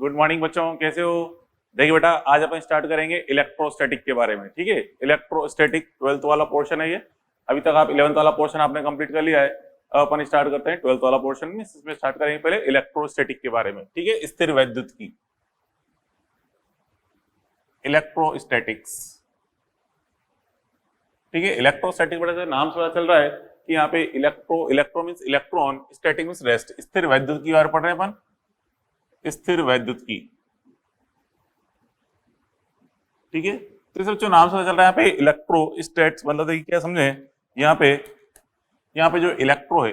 Good morning बच्चों, कैसे हो? देखिए बेटा, आज अपन स्टार्ट करेंगे इलेक्ट्रोस्टैटिक के बारे में। ठीक है, इलेक्ट्रोस्टैटिक 12th वाला पोर्शन है ये। अभी तक आप 11th वाला पोर्शन आपने कंप्लीट कर लिया है। अब अपन स्टार्ट करते हैं 12th वाला पोर्शन में। इसमें स्टार्ट करेंगे पहले इलेक्ट्रोस्टैटिक के बारे में। ठीक है, स्थिर वैद्युत की इलेक्ट्रोस्टैटिक्स। ठीक है, इलेक्ट्रोस्टैटिक बड़ा नाम से पता चल रहा है कि यहाँ पे electro means electron, static means rest. स्थिर वैद्युत की बारे पढ़ रहे हैं अपन, स्थिर वैद्युत की। ठीक है, तो इस बच्चों नाम से पता चल रहा है यहाँ पे इलेक्ट्रोस्टैट्स मतलब देखिए क्या समझे। यहाँ पे जो इलेक्ट्रो है,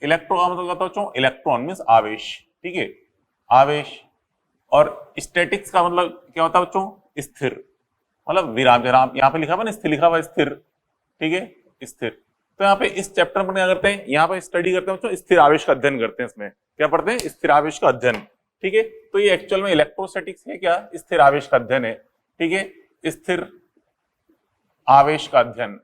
इलेक्ट्रो का मतलब होता है बच्चों इलेक्ट्रॉन मींस आवेश। ठीक है, आवेश। और स्टैटिक्स का मतलब क्या होता है बच्चों? स्थिर। मतलब विराम विराम, यहाँ पे लिखा हुआ ना स्थिर, लिखा हुआ स्थिर। ठीक है, स्थिर। तो यहाँ पे इस चैप्टर में क्या करते हैं, यहाँ पे स्टडी करते हैं बच्चों, स्थिर आवेश का अध्ययन करते हैं। इसमें क्या पढ़ते हैं? स्थिर आवेश का अध्ययन। ठीक है, तो ये एक्चुअल में इलेक्ट्रोस्टैटिक्स है क्या? स्थिर आवेश का अध्ययन है। ठीक है, स्थिर आवेश का अध्ययन,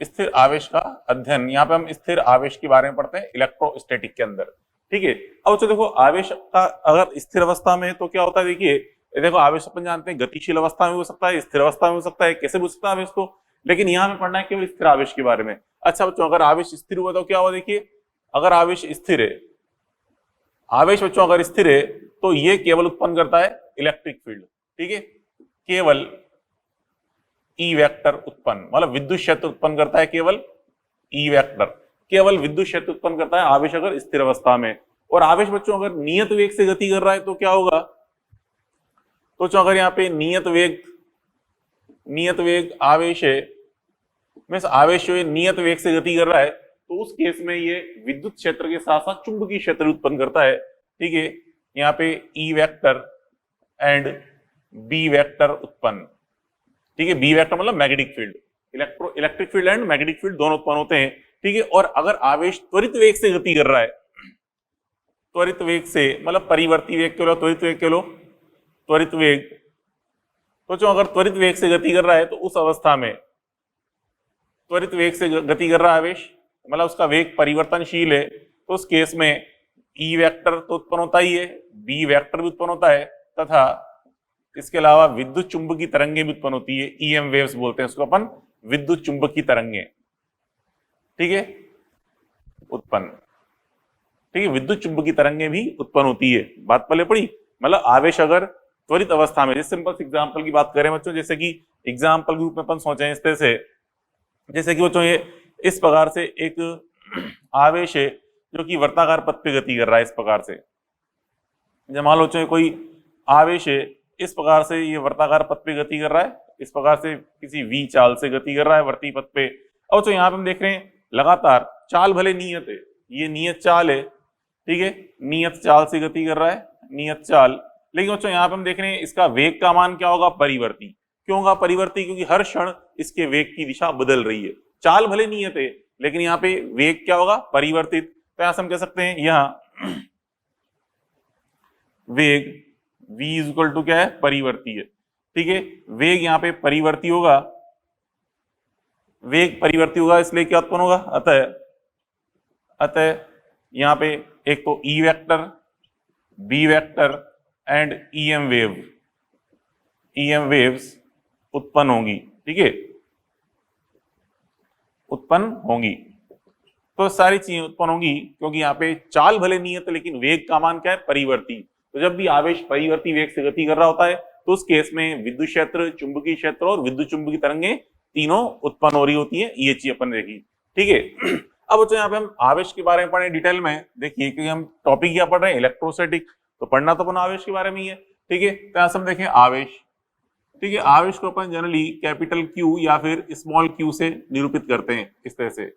स्थिर आवेश का अध्ययन। यहाँ पे हम स्थिर आवेश के बारे में पढ़ते हैं इलेक्ट्रोस्टैटिक के अंदर। ठीक है, अब बच्चों देखो आवेश का अगर स्थिर अवस्था में तो क्या होता है, देखिए देखो आवेश अपन जानते हैं गतिशील अवस्था में हो सकता है, स्थिर अवस्था में हो सकता है, कैसे पूछ सकता है आवेश तो। लेकिन यहाँ में पढ़ना है केवल स्थिर आवेश के बारे में। अच्छा बच्चों, अगर आवेश स्थिर हुआ तो क्या हुआ? देखिए अगर आवेश स्थिर है, आवेश बच्चों अगर स्थिर है तो ये केवल उत्पन्न करता है इलेक्ट्रिक फील्ड। ठीक है, केवल ई वेक्टर उत्पन्न, मतलब विद्युत क्षेत्र उत्पन्न करता है केवल ई वेक्टर, केवल विद्युत क्षेत्र उत्पन्न करता है आवेश अगर स्थिर अवस्था में। और आवेश बच्चों अगर नियत वेग से गति कर रहा है तो क्या होगा? तो बच्चों अगर यहाँ पे नियत वेग आवेश है, मीन्स आवेश जो नियत वेग से गति कर रहा है, तो उस केस में ये विद्युत क्षेत्र के साथ साथ चुंबकीय क्षेत्र उत्पन्न करता है। ठीक है, यहाँ पे E vector and B vector उत्पन्न। ठीक है, बी वेक्टर मतलब magnetic field, electric field and magnetic field दोनों उत्पन्न होते हैं। ठीक है, और अगर आवेश त्वरित वेग से गति कर रहा है, त्वरित वेग से मतलब परिवर्ती वेग के लो, त्वरित वेग के लो, त्वरित वेग, तो जो अगर त्वरित वेग से गति कर रहा है तो उस अवस्था में त्वरित वेग से गति कर रहा है आवेश, मतलब उसका वेग परिवर्तनशील है, तो उस केस में ई वेक्टर तो उत्पन्न होता ही है, बी वेक्टर भी उत्पन्न होता है, तथा इसके अलावा विद्युत चुंबकीय तरंगें भी उत्पन्न होती है। ईएम वेव्स बोलते हैं उसको अपन, विद्युत चुंबकीय तरंगें। ठीक है, उत्पन्न। ठीक है, विद्युत चुंबकीय तरंगें भी उत्पन्न होती है। बात पहले पड़ी, मतलब आवेश अगर त्वरित अवस्था में, जैसे सिंपल एग्जांपल की बात करें बच्चों, जैसे कि एग्जांपल के रूप में अपन सोचे इस तरह से, जैसे कि बच्चों ये इस प्रकार से एक आवेश है जो कि वर्ताकार पथ पे गति कर रहा है। इस प्रकार से जब मान लो बच्चों कोई आवेश है, इस प्रकार से ये वर्ताकार पथ पे गति कर रहा है, इस प्रकार से किसी वी चाल से गति कर रहा है वर्ती पथ पे। और तो यहाँ पे हम देख रहे हैं लगातार चाल भले नियत है, ये नियत चाल है। ठीक है, नियत चाल से गति कर रहा है, नियत चाल। लेकिन बच्चों यहाँ पे हम देख रहे हैं इसका वेग का मान क्या होगा? परिवर्ती। क्यों होगा परिवर्ती? क्योंकि हर क्षण इसके वेग की दिशा बदल रही है। चाल भले नियत है लेकिन यहाँ पे वेग क्या होगा? परिवर्तित। तो यहां से हम कह सकते हैं यहाँ वेग v इज इक्वल टू क्या है? परिवर्ती है। ठीक है, वेग यहाँ पे परिवर्ती होगा, वेग परिवर्ती होगा, इसलिए क्या उत्पन्न होगा? अतः यहाँ पे एक तो E vector, B vector and EM waves उत्पन्न होंगी। ठीक है, उत्पन्न होंगी। तो सारी चीजें उत्पन्न होंगी क्योंकि यहाँ पे चाल भले नियत है लेकिन वेग का मान क्या है? परिवर्ती। तो जब भी आवेश परिवर्ती वेग से गति कर रहा होता है तो उस केस में विद्युत क्षेत्र, चुंबकीय क्षेत्र और विद्युत चुंबकीय तरंगें तीनों उत्पन्न हो रही होती है। ये चीज अपन देखी। ठीक है, अब बच्चों यहाँ पे हम आवेश के बारे में पढ़े डिटेल में। देखिए क्योंकि हम टॉपिक क्या पढ़ रहे हैं? इलेक्ट्रोस्टैटिक, तो पढ़ना तो अपन आवेश के बारे में ही है। ठीक है, तो यहाँ से हम देखें आवेश। ठीक है, आवेश को अपन जनरली कैपिटल क्यू या फिर स्मॉल क्यू से निरूपित करते हैं। इस तरह से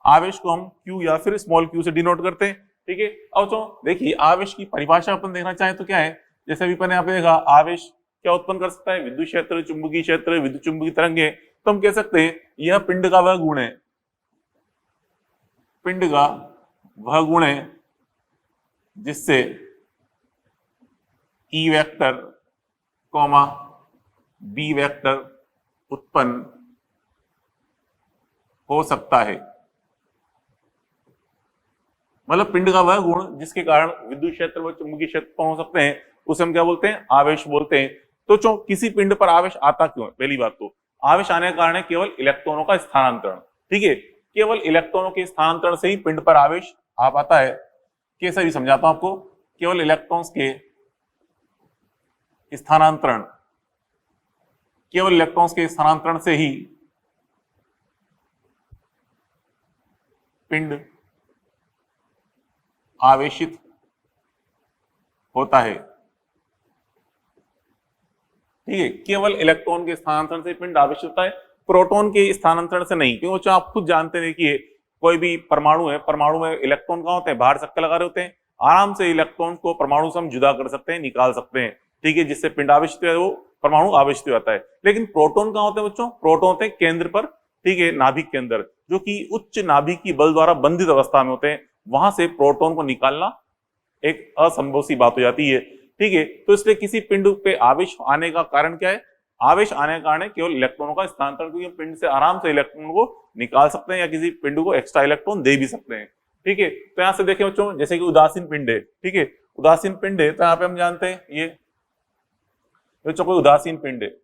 आवेश को हम Q या फिर स्मॉल q से डिनोट करते हैं। ठीक है, अब तो देखिए आवेश की परिभाषा अपन देखना चाहें तो क्या है? जैसे अभी अपन यहाँ पे देखा आवेश क्या उत्पन्न कर सकता है? विद्युत क्षेत्र, चुंबकीय क्षेत्र, विद्युत चुंबकीय तरंगे। तो हम कह सकते हैं यह पिंड का वह गुण है, पिंड का वह गुण है जिससे E vector comma B vector उत्पन्न हो सकता है। मतलब पिंड का वह गुण जिसके कारण विद्युत क्षेत्र व चुंबकीय क्षेत्र पहुंच सकते हैं उसे हम क्या बोलते हैं, आवेश बोलते हैं। तो किसी पिंड पर आवेश आता क्यों है? पहली बात तो आवेश आने का कारण है केवल इलेक्ट्रॉनों का स्थानांतरण, ठीक है। केवल इलेक्ट्रॉनों के स्थानांतरण से ही पिंड पर आवेश आ पाता है। कैसे भी समझाता हूं आपको, केवल इलेक्ट्रॉन्स के स्थानांतरण, केवल इलेक्ट्रॉन्स के स्थानांतरण से ही पिंड आवेशित होता है, ठीक है। केवल इलेक्ट्रॉन के स्थानांतरण से पिंड आवेशित होता है, प्रोटॉन के स्थानांतरण से नहीं। क्योंकि आप खुद जानते हैं, देखिए कोई भी परमाणु है, परमाणु में इलेक्ट्रॉन कहां होते हैं, बाहर चक्कर लगा रहे होते हैं। आराम से इलेक्ट्रॉन को परमाणु से हम जुदा कर सकते हैं, निकाल सकते हैं, ठीक है, जिससे पिंड आवेशित है, वो परमाणु आवेशित हो जाता है। लेकिन प्रोटॉन कहां होते हैं बच्चों? प्रोटॉन होते हैं केंद्र पर, ठीक है, नाभिक के अंदर, जो कि उच्च नाभिकीय बल द्वारा बंधित अवस्था में होते हैं। वहां से प्रोटॉन को निकालना एक असंभव सी बात हो जाती है, ठीक है। तो इसलिए किसी पिंड पे आवेश आने का कारण क्या है? आवेश आने का कारण है केवल इलेक्ट्रॉनों का स्थानांतरण, क्योंकि हम पिंड से आराम से इलेक्ट्रॉन को निकाल सकते हैं या किसी पिंड को एक्स्ट्रा इलेक्ट्रॉन दे भी सकते हैं, ठीक है। तो यहां से देखें बच्चों, जैसे कि उदासीन पिंड है, ठीक है, उदासीन पिंड है, तो यहाँ पे हम जानते हैं ये बच्चों कोई उदासीन पिंड है,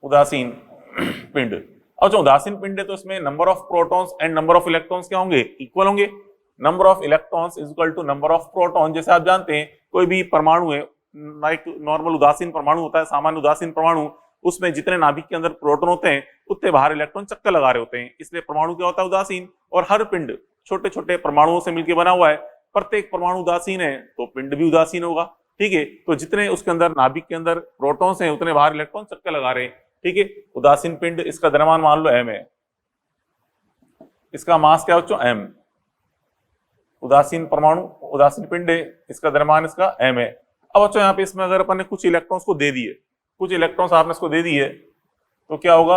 उदासीन पिंड। और जो उदासीन पिंड है तो इसमें number of protons and number of electrons क्या होंगे? इक्वल होंगे। Number of electrons is equal to number of proton. जैसे आप जानते हैं कोई भी परमाणु है, लाइक नॉर्मल उदासीन परमाणु होता है, सामान्य उदासीन परमाणु, उसमें जितने नाभिक के अंदर प्रोटॉन होते हैं उतने बाहर इलेक्ट्रॉन चक्कर लगा रहे होते हैं, इसलिए परमाणु क्या होता है? उदासीन। और हर पिंड छोटे छोटे परमाणुओं से मिलकर बना हुआ है, प्रत्येक परमाणु उदासीन है तो पिंड भी उदासीन होगा, ठीक है। तो जितने उसके अंदर नाभिक के अंदर प्रोटॉन्स हैं उतने बाहर इलेक्ट्रॉन चक्कर लगा रहे हैं, ठीक है। उदासीन पिंड, इसका द्रव्यमान मान लो m है, इसका मास क्या बच्चों? m। उदासीन परमाणु, उदासीन पिंड है, इसका द्रव्यमान इसका m है। अब बच्चों यहाँ पे इसमें अगर अपन ने कुछ इलेक्ट्रॉन्स को दे दिए, कुछ इलेक्ट्रॉन्स आपने इसको दे दिए, तो क्या होगा?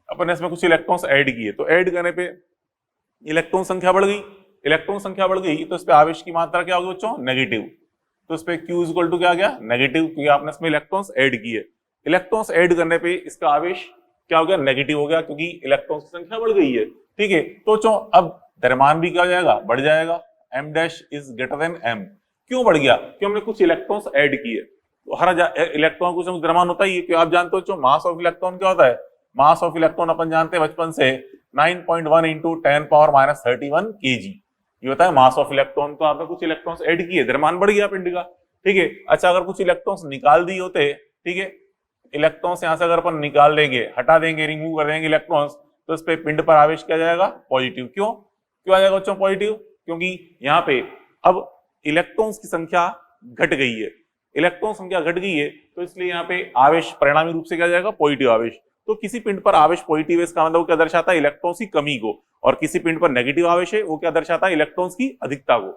अपन ने इसमें कुछ इलेक्ट्रॉन्स ऐड किए, तो ऐड करने पे इलेक्ट्रॉन संख्या बढ़ गई। इलेक्ट्रॉन संख्या बढ़ गई तो इस पे आवेश की मात्रा क्या होगी बच्चों? नेगेटिव। तो इस पे Q इक्वल टू क्या आ गया? नेगेटिव, क्योंकि आपने इसमें इलेक्ट्रॉन्स ऐड किए। इलेक्ट्रॉन्स ऐड करने पे इसका आवेश क्या हो गया? नेगेटिव हो गया, क्योंकि इलेक्ट्रॉन्स की संख्या बढ़ गई है, ठीक है। तो अब द्रव्यमान भी क्या हो जाएगा? बढ़ जाएगा। m dash is greater then m। क्यों बढ़ गया? क्योंकि हमने कुछ इलेक्ट्रॉन्स ऐड किए। तो हर इलेक्ट्रॉन को द्रव्यमान होता ही है, क्योंकि आप जानते हो मास ऑफ इलेक्ट्रॉन क्या होता है? मास ऑफ इलेक्ट्रॉन अपन जानते हैं बचपन से 9.1 इंटू 10⁻31 kg, ये होता है मास ऑफ इलेक्ट्रॉन। तो आपने कुछ इलेक्ट्रॉन्स ऐड किए, द्रव्यमान बढ़ गया पिंड का, ठीक है। अच्छा, अगर कुछ इलेक्ट्रॉन्स निकाल दिए होते, ठीक है, इलेक्ट्रॉन्स यहां से अगर अपन निकाल देंगे, हटा देंगे, रिमूव कर देंगे इलेक्ट्रॉन्स, तो इस पे पिंड पर आवेश क्या जाएगा? पॉजिटिव। क्यों आ जाएगा बच्चों पॉजिटिव? क्योंकि यहाँ पे अब इलेक्ट्रॉन्स की संख्या घट गई है, इलेक्ट्रॉन संख्या घट गई है, तो इसलिए यहाँ पे आवेश परिणामी रूप से क्या जाएगा? पॉजिटिव आवेश। तो किसी पिंड पर आवेश पॉजिटिव है, इसका मतलब क्या दर्शाता है? इलेक्ट्रॉन्स की कमी को। और किसी पिंड पर नेगेटिव आवेश है, वो क्या दर्शाता है? इलेक्ट्रॉन्स की अधिकता को।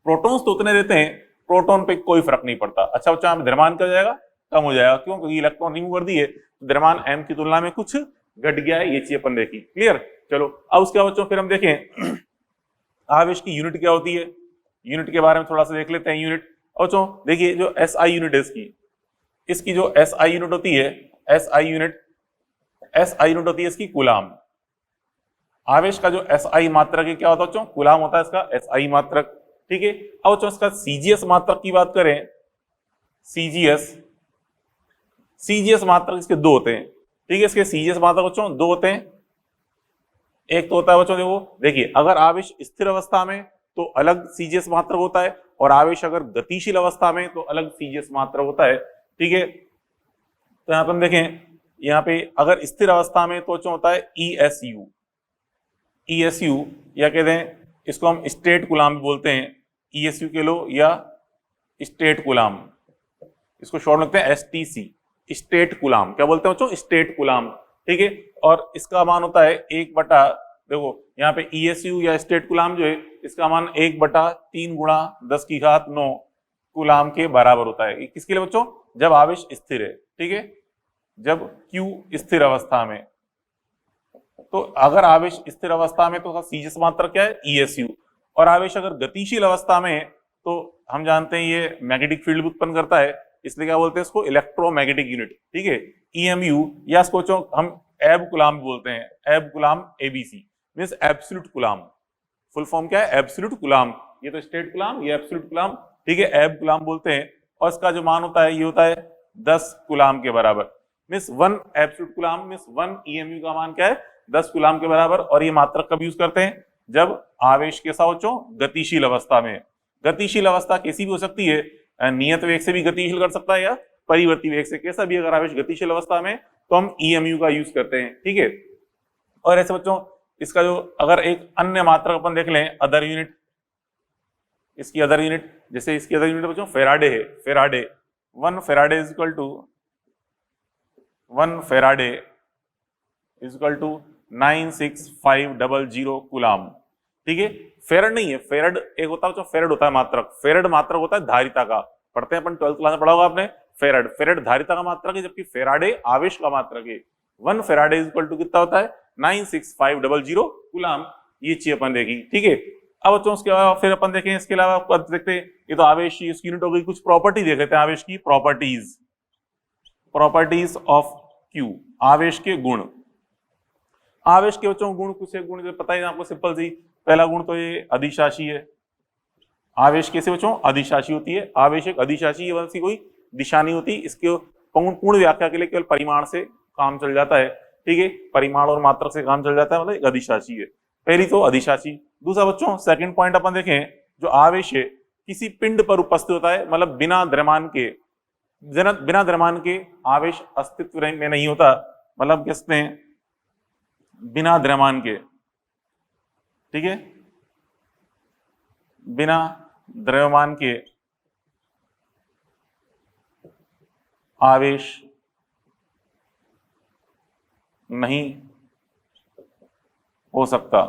प्रोटॉन्स तो उतने रहते हैं, प्रोटॉन पे कोई फर्क नहीं पड़ता। अच्छा बच्चा, द्रव्यमान क्या हो जाएगा? कम हो जाएगा। क्यों? क्योंकि इलेक्ट्रॉन रिमूव कर दिए, तो द्रव्यमान m की तुलना में कुछ घट गया है, ये चीज अपन देखी। क्लियर? चलो अब उसके बाद बच्चों फिर हम देखें आवेश की यूनिट क्या होती है, यूनिट के बारे में थोड़ा सा देख लेते हैं। यूनिट बच्चों देखिए, जो SI यूनिट है इसकी जो SI यूनिट होती है, SI यूनिट होती है इसकी कूलाम। आवेश का जो SI मात्रक है क्या होता है बच्चों? कूलाम होता है इसका SI मात्रक, ठीक है। अब बच्चों इसका CGS मात्रक की बात करें, CGS मात्रक इसके दो होते हैं, ठीक है। इसके CGS मात्रक बच्चों दो होते हैं। एक तो होता है बच्चों देखिए, अगर आवेश स्थिर अवस्था में तो अलग CGS मात्रक होता है, और आवेश अगर गतिशील अवस्था में तो अलग CGS मात्रक होता है, ठीक है। तो यहाँ पे हम देखें, यहाँ पे अगर स्थिर अवस्था में तो होता है ESU, या कहते हैं इसको हम स्टेट कूलाम भी बोलते हैं, ESU के लो या स्टेट कूलाम, इसको शॉर्ट लिखते हैं STC, स्टेट कूलाम। क्या बोलते हैं बच्चों? स्टेट कूलाम, ठीक है। और इसका मान होता है 1 देखो यहाँ पे ESU या स्टेट कूलाम जो है, इसका मान 1/3 × 10⁹ कूलाम के बराबर होता है। किसके लिए बच्चों? जब आवेश स्थिर है, ठीक है, जब Q स्थिर अवस्था में। तो अगर आवेश स्थिर अवस्था में तो CGS मात्रक क्या है? ESU। और आवेश अगर गतिशील अवस्था में तो हम जानते हैं ये मैग्नेटिक फील्ड उत्पन्न करता है, इसलिए क्या बोलते हैं इसको? इलेक्ट्रोमैग्नेटिक यूनिट, ठीक है, EMU, या इसको हम एब कूलाम बोलते हैं, एब coulomb ABC means absolute coulomb, full form क्या है, एब्सोल्यूट कूलाम। ये तो स्टेट कूलाम, ये एब्सोल्यूट कूलाम, ठीक है, एब कूलाम बोलते हैं। और इसका जो मान होता है ये होता है 10 कूलाम के बराबर। Means 1 absolute coulomb means 1 EMU का मान क्या है, 10 कूलाम के बराबर। और ये मात्रक कब यूज करते हैं, जब आवेश कैसा हो चो, गतिशील अवस्था में। गतिशील अवस्था कैसी भी हो सकती है, नियत वेग से भी गतिशील कर सकता है या परिवर्ती वेग से, कैसा भी अगर आवेश गतिशील अवस्था में तो हम ईएमयू का यूज करते हैं, ठीक है। और ऐसे बच्चों इसका जो अगर एक अन्य मात्रक अपन देख लें, अदर यूनिट, इसकी अदर यूनिट, जैसे इसकी अदर यूनिट बच्चों फेराडे है, Faraday 1 Faraday is equal to 1 Faraday is equal to 96500 coulomb, ठीक है। फेरड नहीं है, फेरड एक होता है, फेरड होता है मात्रक, फेरड मात्रक होता है धारिता का, पढ़ते हैं अपन 12th क्लास में पढ़ा होगा आपने, फेरड, फेरड धारिता का मात्रक है, जबकि फेराडे आवेश का मात्रक है। 1 फेराडे इज इक्वल टू कितना होता है, 96500 कूलाम। ये चीज अपन देखी, ठीक है। अब बच्चों उसके अलावा फिर अपन देखें, इसके अलावा देखते हैं, ये तो आवेश की इसकी यूनिट हो गई। कुछ प्रॉपर्टी देख लेते हैं आवेश की, प्रॉपर्टीज, प्रॉपर्टीज ऑफ क्यू, आवेश के गुण। आवेश के बच्चों गुण, कुछ एक गुण जो पता ही आपको, सिंपल सी, पहला गुण तो ये अधिशासी है। आवेश कैसे बच्चों, अधिशासी होती है। आवेश एक अधिशासी है, वैसी कोई दिशा नहीं होती। इसके पूर्ण व्याख्या के लिए केवल परिमाण से काम चल जाता है, ठीक है, परिमाण और मात्रक से काम चल जाता है, मतलब एक अधिशासी है। पहली तो अधिशासी। दूसरा बच्चों सेकंड पॉइंट अपन देखें, जो आवेश है किसी पिंड पर उपस्थित होता है, मतलब बिना द्रव्यमान के, बिना द्रव्यमान के आवेश अस्तित्व में नहीं होता, मतलब कहते हैं बिना द्रव्यमान के, ठीक है, बिना द्रव्यमान के आवेश नहीं हो सकता।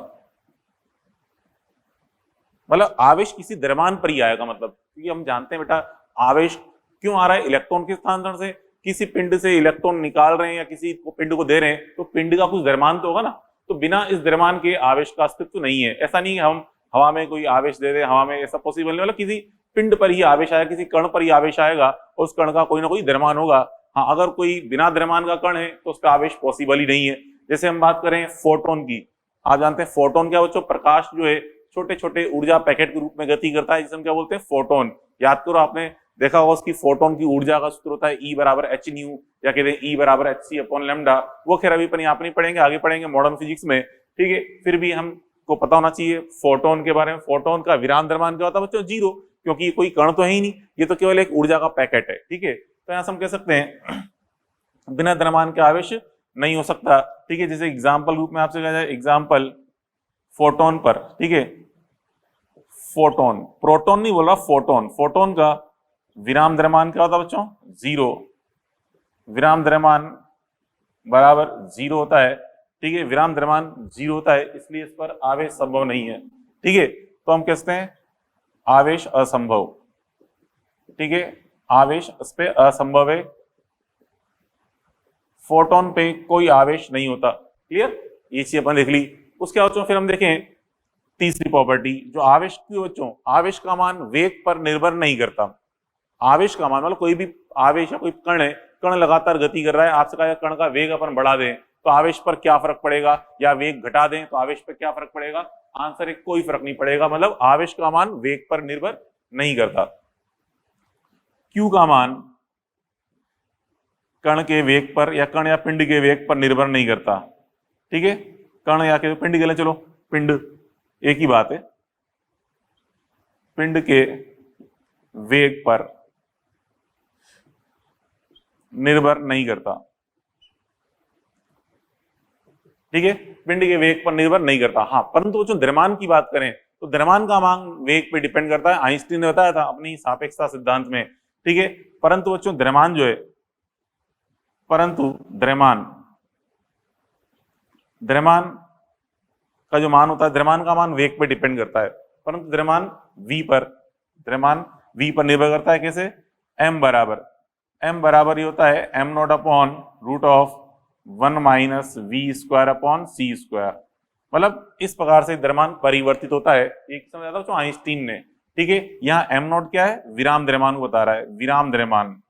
मतलब आवेश किसी द्रव्यमान पर ही आएगा, मतलब क्योंकि हम जानते हैं बेटा आवेश क्यों आ रहा है, इलेक्ट्रॉन के स्थानांतरण से। किसी पिंड से इलेक्ट्रॉन निकाल रहे हैं या किसी को पिंड को दे रहे हैं, तो पिंड का कुछ द्रव्यमान तो होगा ना, तो बिना इस द्रव्यमान के आवेश का अस्तित्व नहीं है। ऐसा नहीं है हम हवा में कोई आवेश दे दे, हवा में ऐसा पॉसिबल नहीं, मतलब किसी पिंड पर ही आवेश आएगा, किसी कण पर ही आवेश आएगा, और उस कण का कोई ना कोई द्रव्यमान होगा। हाँ, अगर कोई बिना द्रव्यमान का कण है तो उसका आवेश पॉसिबल ही नहीं है। जैसे हम बात करें फोटोन की, आप जानते हैं फोटोन क्या बच्चों, प्रकाश जो है छोटे छोटे ऊर्जा पैकेट के रूप में गति करता है, जिसे हम क्या बोलते हैं, फोटोन। याद करो, आपने देखा होगा उसकी फोटोन की ऊर्जा का सूत्र होता है E बराबर एच न्यू, या कहते हैं E बराबर एच सी अपॉन लैम्डा। वो खैर अभी अपन यहाँ पे नहीं पढ़ेंगे, आगे पढ़ेंगे मॉडर्न फिजिक्स में, ठीक है। फिर भी हमको पता होना चाहिए फोटोन के बारे में। फोटोन का विराम द्रव्यमान क्या होता है बच्चों, 0, क्योंकि ये कोई कण तो है ही नहीं, ये तो केवल एक ऊर्जा का पैकेट है, ठीक है। तो यहाँ से हम कह सकते हैं बिना द्रव्यमान के आवेश नहीं हो सकता, ठीक है। जैसे एग्जाम्पल रूप में आपसे कहा जाए, एग्जाम्पल फोटोन पर, ठीक है, फोटोन, प्रोटोन नहीं बोल रहा, फोटोन, फोटोन का विराम द्रव्यमान क्या होता है बच्चों, 0, विराम द्रव्यमान बराबर 0 होता है, ठीक है। विराम द्रव्यमान 0 होता है, इसलिए इस पर आवेश संभव नहीं है, ठीक है। तो हम कहते हैं आवेश असंभव, ठीक है, आवेश इस पे असंभव है, फोटोन पे कोई आवेश नहीं होता। क्लियर, ये चीज अपन देख ली। उसके बाद फिर हम देखें तीसरी प्रॉपर्टी, जो आवेश की बच्चों, आवेश का मान वेग पर निर्भर नहीं करता। आवेश का मान मतलब कोई भी आवेश या कोई कण है, कण लगातार गति कर रहा है, आपसे कहा कण का वेग अपन बढ़ा दें तो आवेश पर क्या फर्क पड़ेगा, या वेग घटा दें तो आवेश पर क्या फर्क पड़ेगा, आंसर है कोई फर्क नहीं पड़ेगा। मतलब आवेश का मान वेग पर निर्भर नहीं करता। क्यू का मान कण के वेग पर या कण या पिंड के वेग पर निर्भर नहीं करता, ठीक है। कण या के पिंड के लिए, चलो पिंड एक ही बात है, पिंड के वेग पर निर्भर नहीं करता, ठीक है, पिंड के वेग पर निर्भर नहीं करता। हाँ, परंतु जो द्रव्यमान की बात करें तो द्रव्यमान का मान वेग पे डिपेंड करता है, आइंस्टीन ने बताया था अपनी सापेक्षता सिद्धांत में, ठीक है। परंतु बच्चों द्रव्यमान जो है, परंतु द्रव्यमान का जो मान होता है, द्रव्यमान का मान वेग पे डिपेंड करता है, परंतु द्रव्यमान v पर निर्भर करता है। कैसे, m बराबर ये होता है m not upon root of 1 minus v square upon c square. मतलब इस प्रकार से द्रव्यमान परिवर्तित होता है, एक समझ आता है आइंस्टीन ने, ठीक है। यहाँ m नॉट क्या है, विराम द्रव्यमान को बता रहा है, विराम द्रव्यमान,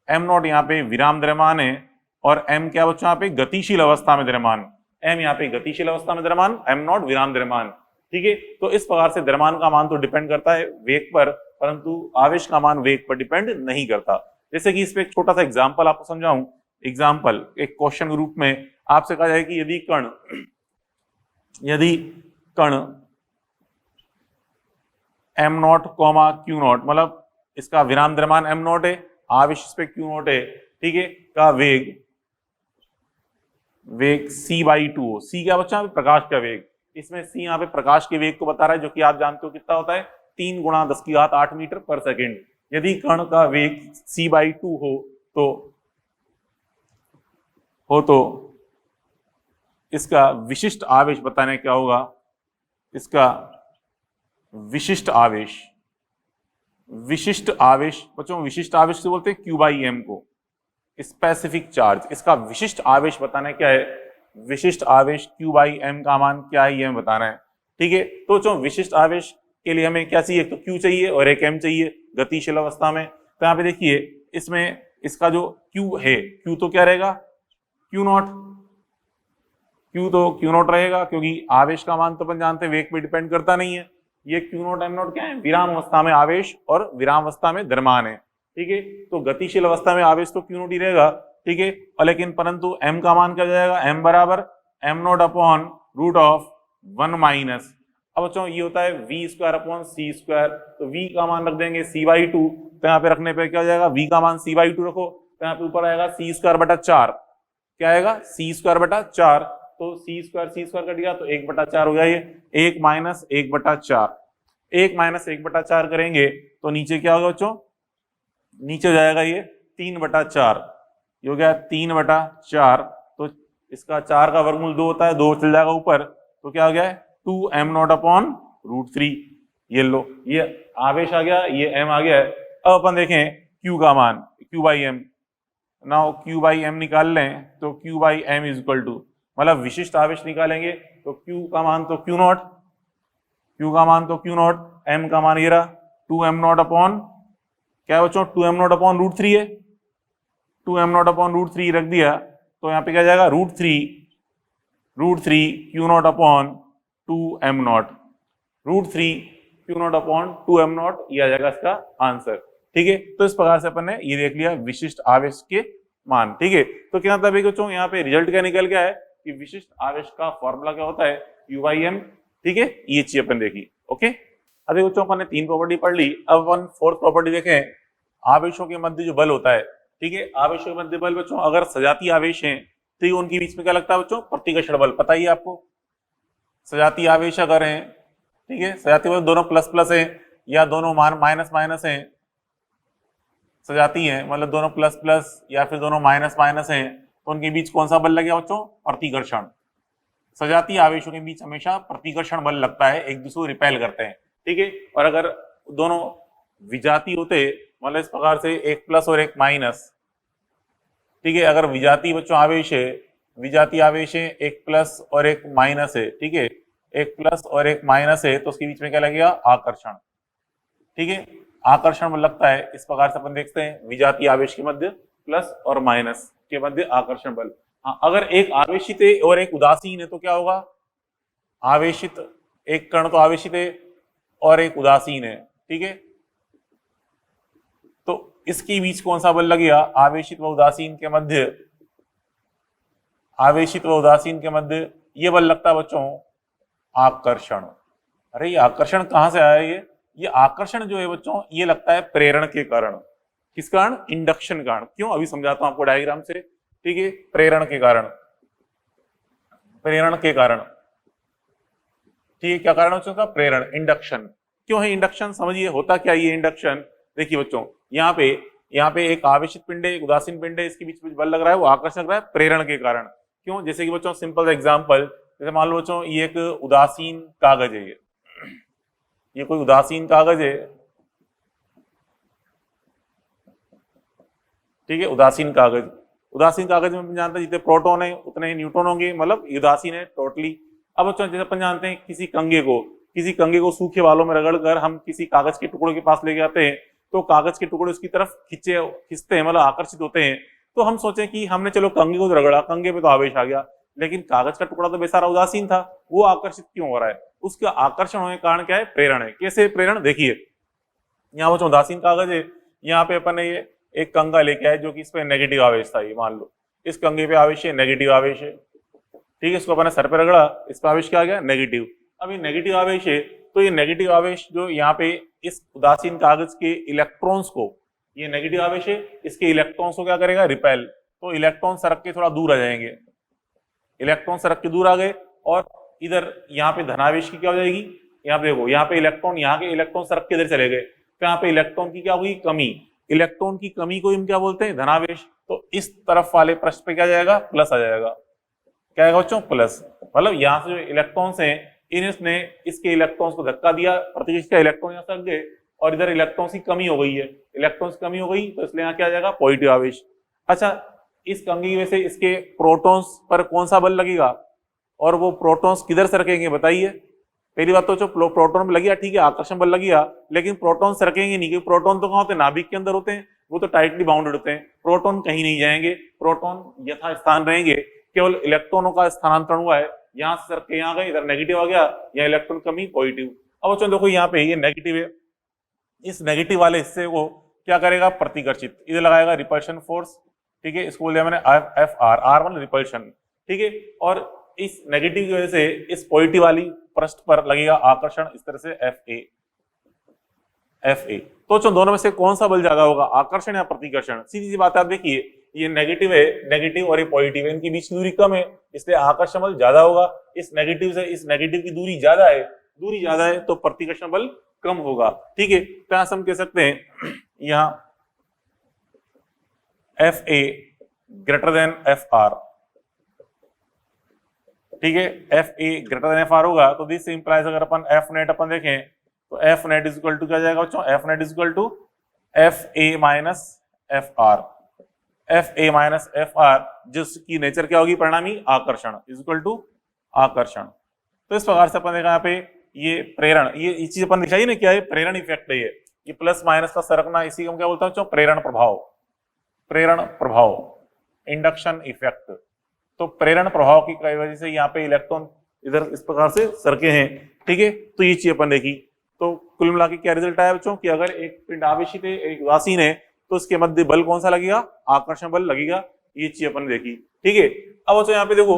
m नॉट यहाँ पे विराम द्रव्यमान है, और m क्या बच्चों यहाँ पे गतिशील अवस्था में द्रव्यमान, m यहाँ पे गतिशील अवस्था में द्रव्यमान, m नॉट विराम द्रव्यमान, ठीक है। तो इस प्रकार से द्रव्यमान का मान तो डिपेंड करता है वेग पर, परंतु आवेश का मान वेग पर डिपेंड नहीं करता। जैसे कि इस पे एक छोटा सा एग्जांपल आपको समझाऊं। एग्जांपल एक क्वेश्चन के रूप में आपसे कहा जाए कि यदि कण am not comma Q not, मतलब इसका विराम द्रव्यमान एम नॉट है, आवेश इस पे क्यू नॉट है, ठीक है, का वेग c बाई 2 हो। c क्या बच्चा? प्रकाश का वेग। इसमें c यहाँ पे प्रकाश के वेग को बता रहा है, जो कि आप जानते हो कितना होता है, 3 गुणा 10 की घात 8 मीटर पर सेकेंड। यदि कण का वेग c बाई 2 तो इसका विशिष्ट आवेश बताने क्या होगा, इसका विशिष्ट आवेश बच्चों विशिष्ट आवेश से बोलते हैं Q बाई एम को, स्पेसिफिक चार्ज। इसका विशिष्ट आवेश बताना क्या है, विशिष्ट आवेश Q बाई एम का मान क्या है ये हमें बताना है, ठीक है। तो जो विशिष्ट आवेश के लिए हमें क्या चाहिए, एक तो Q चाहिए और एक M चाहिए गतिशील अवस्था में। तो यहाँ पे देखिए इसमें इसका जो Q है, Q तो क्या रहेगा, Q नॉट रहेगा, क्योंकि आवेश का मान तो अपन जानते हैं वेग पे डिपेंड करता नहीं है। ये Q नॉट M नॉट क्या है, विराम अवस्था में आवेश और विराम अवस्था में द्रव्यमान है, ठीक है। तो गतिशील अवस्था में आवेश तो Q नॉट ही रहेगा, ठीक है, और लेकिन परंतु M का मान क्या जाएगा, M बराबर M not upon root of 1 minus. अब बच्चों ये होता है V square upon C square, तो V का मान रख देंगे C बाई 2, तो यहाँ पे रखने पे क्या हो जाएगा, V का मान C बाई 2 रखो, तो यहाँ पे ऊपर आएगा C स्क्वायर बटा 4, क्या आएगा, C स्क्वायर बटा 4, तो C स्क्वायर कट गया तो 1/4 हो गया, ये 1 माइनस 1/4, 1 माइनस 1/4 करेंगे तो नीचे क्या होगा बच्चों, नीचे हो जाएगा ये 3/4, ये हो गया 3/4, तो इसका 4 का वर्गमूल 2 होता है, 2 चल जाएगा ऊपर, तो क्या हो गया है 2m नॉट अपॉन रूट 3। ये लो, ये आवेश आ गया, ये m आ गया है। अब अपन देखें q का मान, q by M, now q by M निकाल लें तो q by M is equal to, मतलब विशिष्ट आवेश निकालेंगे तो q का मान तो q नॉट, m का मान ये रहा 2m नॉट अपॉन क्या है बच्चों, 2m नॉट अपॉन रूट 3 है, 2m नॉट अपॉन रूट 3 रख दिया तो यहाँ पे क्या जाएगा root 3 q not upon 2m not, root 3 q not upon 2m not, ये आ जाएगा इसका आंसर, ठीक है। तो इस प्रकार से अपन ने ये देख लिया विशिष्ट आवेश के मान, ठीक है। तो क्या मतलब है बच्चों, यहाँ पे रिजल्ट क्या निकल गया है कि विशिष्ट आवेश का फॉर्मूला क्या होता है, Q बाई एम, ठीक है, ये चीज अपन देखी, ओके। अभी बच्चों अपन ने 3 प्रॉपर्टी पढ़ ली, अब अपन 4th प्रॉपर्टी देखें, आवेशों के मध्य जो बल होता है, ठीक है, आवेशों के मध्य बल बच्चों अगर सजातीय आवेश हैं तो उनके बीच में क्या लगता है बच्चों, प्रतिकर्षण बल, पता ही आपको। सजातीय आवेश अगर हैं, ठीक है, सजातीय बल दोनों प्लस प्लस है या दोनों माइनस माइनस है, सजाती है मतलब दोनों प्लस प्लस या फिर दोनों माइनस माइनस है, तो उनके बीच कौन सा बल लगेगा बच्चों, प्रतिकर्षण। सजातीय आवेशों के बीच हमेशा प्रतिकर्षण बल लगता है, एक दूसरे को रिपेल करते हैं, ठीक है। और अगर दोनों विजातीय होते, मतलब इस प्रकार से एक प्लस और एक माइनस, ठीक है, अगर विजातीय बच्चों आवेश है, विजातीय आवेश है, एक प्लस और एक माइनस है, ठीक है, एक प्लस और एक माइनस है, तो उसके बीच में क्या लगेगा, आकर्षण, ठीक है, आकर्षण बल लगता है। इस प्रकार से अपन देखते हैं विजातीय आवेश के मध्य प्लस और माइनस के मध्य आकर्षण बल। हाँ, अगर एक आवेशित है और एक उदासीन है तो क्या होगा, आवेशित एक कण तो आवेशित है और एक उदासीन है, ठीक है, तो इसके बीच कौन सा बल लगेगा, आवेशित व उदासीन के मध्य, आवेशित व उदासीन के मध्य ये बल लगता है बच्चों आकर्षण। अरे ये आकर्षण कहां से आया, ये आकर्षण जो है बच्चों ये लगता है प्रेरण के कारण। किस कारण, इंडक्शन कारण। क्यों, अभी समझाता हूं आपको डायग्राम से, ठीक है, प्रेरण के कारण, ठीक है, क्या कारण बच्चों का, प्रेरण, इंडक्शन। क्यों है इंडक्शन, समझिए होता क्या ये इंडक्शन। देखिए बच्चों यहाँ पे एक आवेशित पिंड है, एक उदासीन पिंड है, इसके बीच में बल लग रहा है, वो आकर्षण लग रहा है प्रेरण के कारण। क्यों, जैसे कि बच्चों सिंपल एग्जांपल, जैसे मान लो बच्चों ये एक उदासीन कागज है, ये कोई उदासीन कागज है, ठीक है, उदासीन कागज में अपन जानते हैं जितने प्रोटॉन है उतने ही न्यूट्रॉन होंगे, मतलब उदासीन है टोटली। अब बच्चों जैसे अपन जानते हैं किसी कंगे को सूखे बालों में रगड़कर हम किसी कागज के टुकड़े के पास लेके आते हैं, तो कागज के टुकड़े उसकी तरफ खिंचते हैं, मतलब आकर्षित होते हैं। तो हम सोचें कि हमने चलो कंगे को रगड़ा, कंगे पे तो आवेश आ गया, लेकिन कागज का टुकड़ा तो बेचारा उदासीन था, वो आकर्षित क्यों हो रहा है? उसका आकर्षण होने के कारण क्या है? प्रेरण है। कैसे प्रेरण? देखिए यहाँ वो जो उदासीन कागज है, यहाँ पे अपन ने ये एक कंगा लेके आए जो कि इस पे नेगेटिव आवेश था, ये मान लो इस कंगे पे आवेश है नेगेटिव आवेश है, ठीक है, इसको अपन ने सर पे रगड़ा, इस पे आवेश क्या आ गया? नेगेटिव। अब ये नेगेटिव आवेश है, तो ये नेगेटिव आवेश जो यहाँ पे इस उदासीन कागज के इलेक्ट्रॉन्स को, ये नेगेटिव आवेश है, इसके इलेक्ट्रॉन्स को क्या करेगा? रिपेल। तो इलेक्ट्रॉन सरक के थोड़ा दूर आ जाएंगे, इलेक्ट्रॉन सरक के दूर आ गए, और इधर यहाँ पे धनावेश की क्या हो जाएगी? यहाँ पे देखो, यहाँ पे इलेक्ट्रॉन, यहाँ के इलेक्ट्रॉन सरक के इधर चले गए, तो यहाँ पे इलेक्ट्रॉन की क्या हुई? कमी। इलेक्ट्रॉन की कमी को हम क्या बोलते हैं? धनावेश। तो इस तरफ वाले पृष्ठ पे क्या जाएगा? प्लस आ जाएगा। क्या आएगा बच्चों? प्लस। मतलब यहाँ से जो इलेक्ट्रॉन्स हैं, इन्होंने इसके इलेक्ट्रॉन्स को धक्का दिया, प्रतिष्ठित का इलेक्ट्रॉन यहाँ सरक गए, और इधर इलेक्ट्रॉन्स की कमी हो गई है, इलेक्ट्रॉन्स की कमी हो गई, तो इसलिए यहाँ क्या आ जाएगा? पॉजिटिव आवेश। अच्छा, इस कंघी की वजह से इसके प्रोटॉन्स पर कौन सा बल लगेगा, और वो प्रोटॉन्स किधर सरकेंगे? बताइए। पहली बात तो जो प्रोटॉन में लगिया, ठीक है, आकर्षण बल लगिया, लेकिन प्रोटॉन सरकेंगे नहीं, क्योंकि प्रोटॉन तो कहाँ होते हैं? नाभिक के अंदर होते हैं, वो तो टाइटली बाउंडेड होते हैं, प्रोटॉन कहीं नहीं जाएंगे, प्रोटॉन यथा स्थान रहेंगे, केवल इलेक्ट्रॉनों का स्थानांतरण हुआ है, यहाँ से सरके यहाँ गए, इधर नेगेटिव आ गया, या इलेक्ट्रॉन कमी पॉजिटिव। अब बच्चों देखो यहाँ पे ये नेगेटिव है, इस नेगेटिव वाले हिस्से को क्या करेगा? प्रतिकर्षित, इधर लगाएगा रिपल्शन फोर्स, ठीक है, इसको बोल दिया मैंने F R, R one repulsion, ठीक है, और इस नेगेटिव की वजह से इस पॉजिटिव वाली पृष्ठ पर लगेगा आकर्षण, इस तरह से एफ ए, एफ ए। तो दोनों में से कौन सा बल ज्यादा होगा? आकर्षण या प्रतिकर्षण? सीधी सी बात है, आप देखिए ये नेगेटिव है, नेगेटिव और ये पॉजिटिव है, इनके बीच की दूरी कम है, इसलिए आकर्षण बल ज्यादा होगा। इस नेगेटिव से इस नेगेटिव की दूरी ज्यादा है, दूरी ज्यादा है, तो प्रतिकर्षण बल कम होगा, ठीक है। तो यहां हम कह सकते हैं यहाँ F A greater than F R, ठीक है, F A greater than F R होगा, तो दिस इंप्लाइज, अगर अपन एफ नेट अपन देखें तो F net is equal to क्या जाएगा बच्चों? F net is equal to F A minus F R, F A minus F R, जिसकी नेचर क्या होगी? परिणामी आकर्षण इज इक्वल टू आकर्षण। तो इस प्रकार से अपन देखा यहाँ पे ये प्रेरण, ये चीज अपन दिखाई ना, क्या है? प्रेरण इफेक्ट है ये प्लस माइनस का सरकना, इसी को हम क्या बोलते हैं? प्रेरण प्रभाव, प्रेरण प्रभाव, इंडक्शन इफेक्ट। तो प्रेरण प्रभाव की वजह से यहाँ पे इलेक्ट्रॉन इधर इस प्रकार से सरके हैं, ठीक है। तो ये चीज अपन देखी, तो कुल मिला के क्या रिजल्ट आया बच्चों? कि अगर एक पिंड आवेशित है, एक उदासीन है, तो इसके मध्य बल कौन सा लगेगा? आकर्षण बल लगेगा। ये चीज अपन देखी, ठीक है। अब बच्चों यहाँ पे देखो,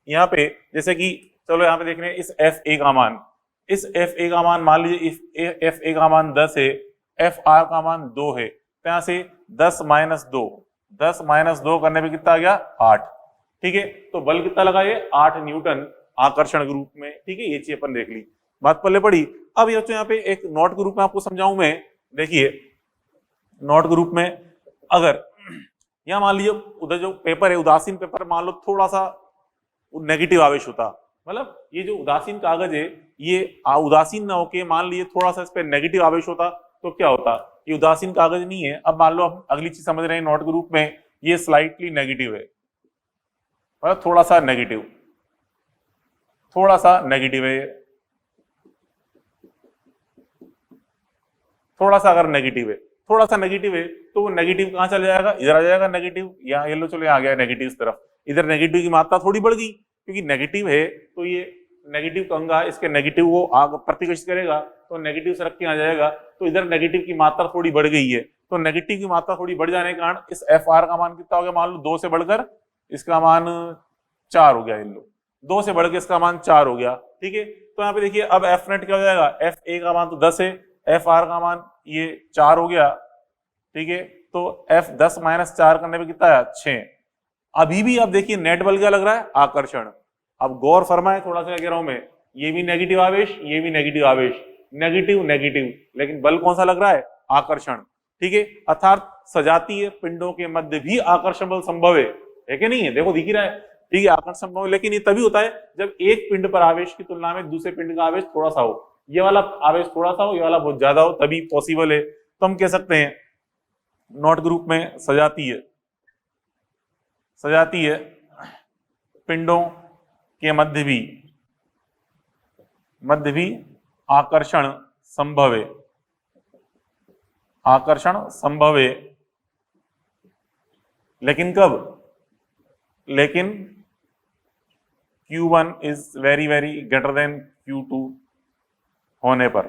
यहाँ पे जैसे कि चलो यहाँ पे देख रहे हैं इस एफ ए का मान, इस एफ ए का मान मान लीजिए एफ ए का मान 10 है, एफ आर का मान 2 है, तो यहाँ से 10 माइनस 2, 10 माइनस 2 करने पे कितना आ गया? 8, ठीक है। तो बल कितना लगा? ये 8 न्यूटन आकर्षण के रूप में, ठीक है। ये चीज अपन देख ली, बात पल्ले पड़ी। अब ये यहाँ पे एक नोट के रूप में आपको समझाऊं मैं, देखिए नोट के रूप में, अगर यहाँ मान लीजिए उधर जो पेपर है उदासीन पेपर, मान लो थोड़ा सा नेगेटिव आवेश होता, मतलब ये जो उदासीन कागज है ये उदासीन ना होके मान लीजिए थोड़ा सा इस पे नेगेटिव आवेश होता, तो क्या होता? ये उदासीन कागज नहीं है। अब मान लो हम अगली चीज समझ रहे हैं नोट के रूप में, ये स्लाइटली नेगेटिव है, मतलब थोड़ा सा नेगेटिव, थोड़ा सा नेगेटिव है, थोड़ा सा अगर नेगेटिव है, थोड़ा सा नेगेटिव है, तो वो नेगेटिव कहां चला जाएगा? इधर आ जाएगा नेगेटिव, यहाँ येलो चलो आ गया नेगेटिव इस तरफ, इधर नेगेटिव की मात्रा थोड़ी बढ़ गई, क्योंकि नेगेटिव है तो ये नेगेटिव कंगा इसके नेगेटिव को प्रतिकर्षित करेगा, तो नेगेटिव सरक के आ जाएगा, तो इधर नेगेटिव की मात्रा थोड़ी बढ़ गई है। तो नेगेटिव की मात्रा थोड़ी बढ़ जाने के कारण इस एफ आर का मान कितना हो गया? मान लो 2 से बढ़कर इसका मान 4 हो गया, इन लो 2 से बढ़ के इसका मान 4 हो गया, ठीक है। तो यहाँ पे देखिए अब एफ नेट क्या हो जाएगा? एफ ए का मान तो 10 है, एफ आर का मान ये 4 हो गया, ठीक है। तो एफ 10 माइनस 4 करने पे कितना है? 6। अभी भी आप देखिए नेट बल क्या लग रहा है? आकर्षण। अब गौर फरमाए थोड़ा सा, कह रहा हूं मैं, ये भी नेगेटिव आवेश, ये भी नेगेटिव आवेश, नेगेटिव नेगेटिव, लेकिन बल कौन सा लग रहा है? आकर्षण, ठीक है। अर्थात सजातीय पिंडों के मध्य भी आकर्षण बल संभव है कि नहीं है? देखो दिख ही रहा है, ठीक है, आकर्षण संभव है, लेकिन ये तभी होता है जब एक पिंड पर आवेश की तुलना में दूसरे पिंड का आवेश थोड़ा सा हो, ये वाला आवेश थोड़ा सा हो, ये वाला बहुत ज्यादा हो, तभी पॉसिबल है। तो हम कह सकते हैं नोट ग्रुप में सजातीय पिंडों के मध्य भी आकर्षण संभव है, आकर्षण संभव है, लेकिन कब? लेकिन Q1 is very very greater than Q2 होने पर,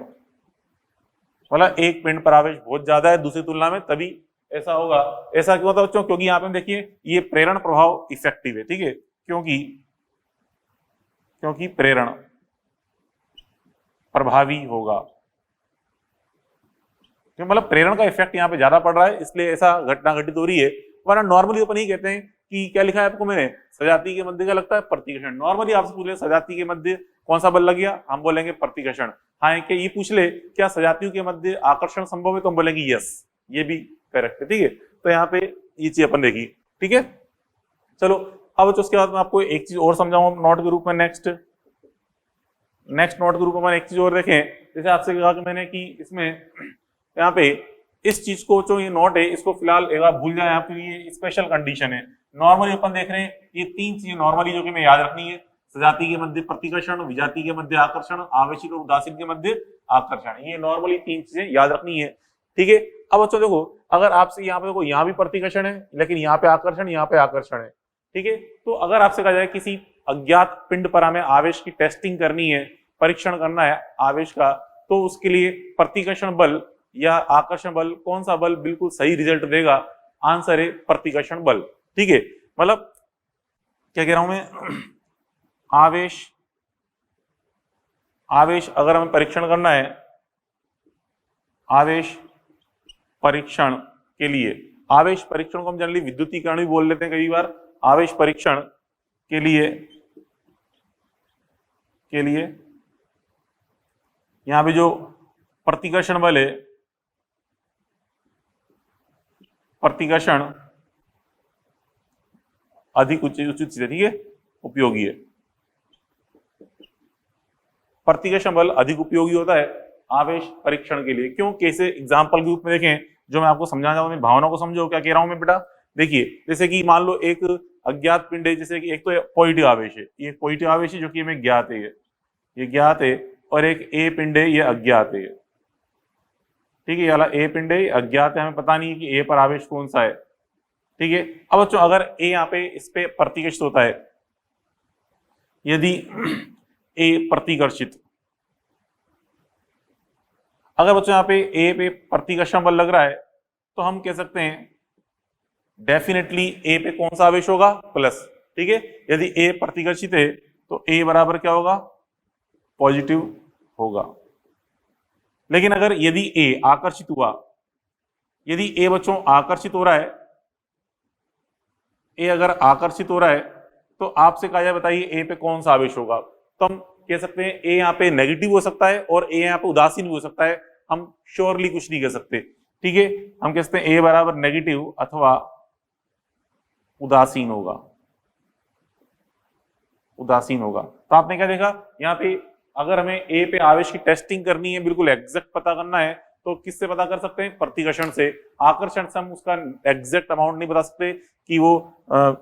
मतलब एक पिंड पर आवेश बहुत ज्यादा है दूसरी तुलना में, तभी ऐसा होगा। ऐसा क्यों होता है बच्चों? क्योंकि यहाँ पे देखिए ये प्रेरण प्रभाव इफेक्टिव है, ठीक है, क्योंकि प्रेरण प्रभावी होगा, क्यों मतलब प्रेरण का इफेक्ट यहाँ पे ज्यादा पड़ रहा है, इसलिए ऐसा घटना घटित हो रही है। वरना नॉर्मली अपन ही कहते हैं कि क्या लिखा है आपको मैंने, सजातीय के मध्य का लगता है प्रतिकर्षण। नॉर्मली आपसे पूछ ले सजातीय के मध्य कौन सा बल लग गया, हम बोलेंगे प्रतिकर्षण। हाँ, क्या ये पूछ ले क्या सजातियों के मध्य आकर्षण संभव है, तो हम बोलेंगे यस, ये भी करेक्ट है, ठीक है। तो यहाँ पे ये चीज अपन देखी, ठीक है। चलो अब उसके बाद मैं आपको एक चीज और समझाऊंगा नोट के रूप में। नेक्स्ट नोट के रूप में एक चीज और देखें, जैसे आपसे कहा कि मैंने कि इसमें यहाँ पे इस चीज को जो ये नोट है इसको फिलहाल एक बार भूल जाए, आपके लिए स्पेशल कंडीशन है। नॉर्मली अपन देख रहे हैं ये तीन चीजें नॉर्मली जो कि मैं याद रखनी है, सजातीय के मध्य प्रतिकर्षण, विजातीय के मध्य आकर्षण, आवेशित और उदासीन के मध्य आकर्षण, ये नॉर्मली तीन चीजें याद रखनी है, ठीक है। अब बच्चों देखो, अगर आपसे यहाँ पे देखो यहाँ भी प्रतिकर्षण है लेकिन यहाँ पे आकर्षण, यहाँ पे आकर्षण है, ठीक है। तो अगर आपसे कहा जाए किसी अज्ञात पिंड पर हमें आवेश की टेस्टिंग करनी है, परीक्षण करना है आवेश का, तो उसके लिए प्रतिकर्षण बल या आकर्षण बल कौन सा बल बिल्कुल सही रिजल्ट देगा? आंसर है प्रतिकर्षण बल, ठीक है। मतलब क्या कह रहा हूं मैं, आवेश अगर हमें परीक्षण करना है, आवेश परीक्षण के लिए, आवेश परीक्षण को हम जनरली विद्युतीकरण भी बोल लेते हैं कई बार। आवेश परीक्षण के लिए यहां पे जो प्रतिकर्षण बल है, प्रतिकर्षण अधिक उचित चीज है, ठीक है, उपयोगी है। प्रतिकर्षण बल अधिक उपयोगी होता है आवेश परीक्षण के लिए। क्यों? कैसे? एग्जांपल के रूप में देखें, जो मैं आपको समझाना चाहूँ, मैं भावना को समझो क्या कह रहा हूं मैं बेटा। देखिए जैसे कि मान लो एक अज्ञात पिंड है, जैसे कि एक तो पॉजिटिव आवेश है, ये पॉजिटिव आवेश है जो कि हमें ज्ञात है, ये ज्ञात है, और एक ए पिंड है, ये अज्ञात है, ठीक है। ये वाला ए पिंड है, अज्ञात है, हमें पता नहीं है कि ए पर आवेश कौन सा है, ठीक है। अब बच्चों अगर ए यहाँ पे इस पे प्रतिकर्षित होता है, यदि ए प्रतिकर्षित, अगर बच्चों यहाँ पे ए पे प्रतिकर्षण बल लग रहा है, तो हम कह सकते हैं डेफिनेटली ए पे कौन सा आवेश होगा? प्लस, ठीक है। यदि ए प्रतिकर्षित है तो ए बराबर क्या होगा? पॉजिटिव होगा। लेकिन अगर यदि ए आकर्षित हुआ, यदि ए बच्चों आकर्षित हो रहा है, ए अगर आकर्षित हो रहा है, तो आपसे कहा जाए बताइए ए पे कौन सा आवेश होगा? तो हम कह सकते हैं ए यहाँ पे नेगेटिव हो सकता है और ए यहाँ पे उदासीन भी हो सकता है, हम श्योरली कुछ नहीं कह सकते, ठीक है। हम कह सकते हैं ए बराबर नेगेटिव अथवा उदासीन होगा, उदासीन होगा। तो आपने क्या देखा यहाँ पे, अगर हमें ए पे आवेश की टेस्टिंग करनी है, बिल्कुल एग्जैक्ट पता करना है, तो किससे पता कर सकते हैं? प्रतिकर्षण से। आकर्षण से हम उसका एग्जैक्ट अमाउंट नहीं बता सकते कि वो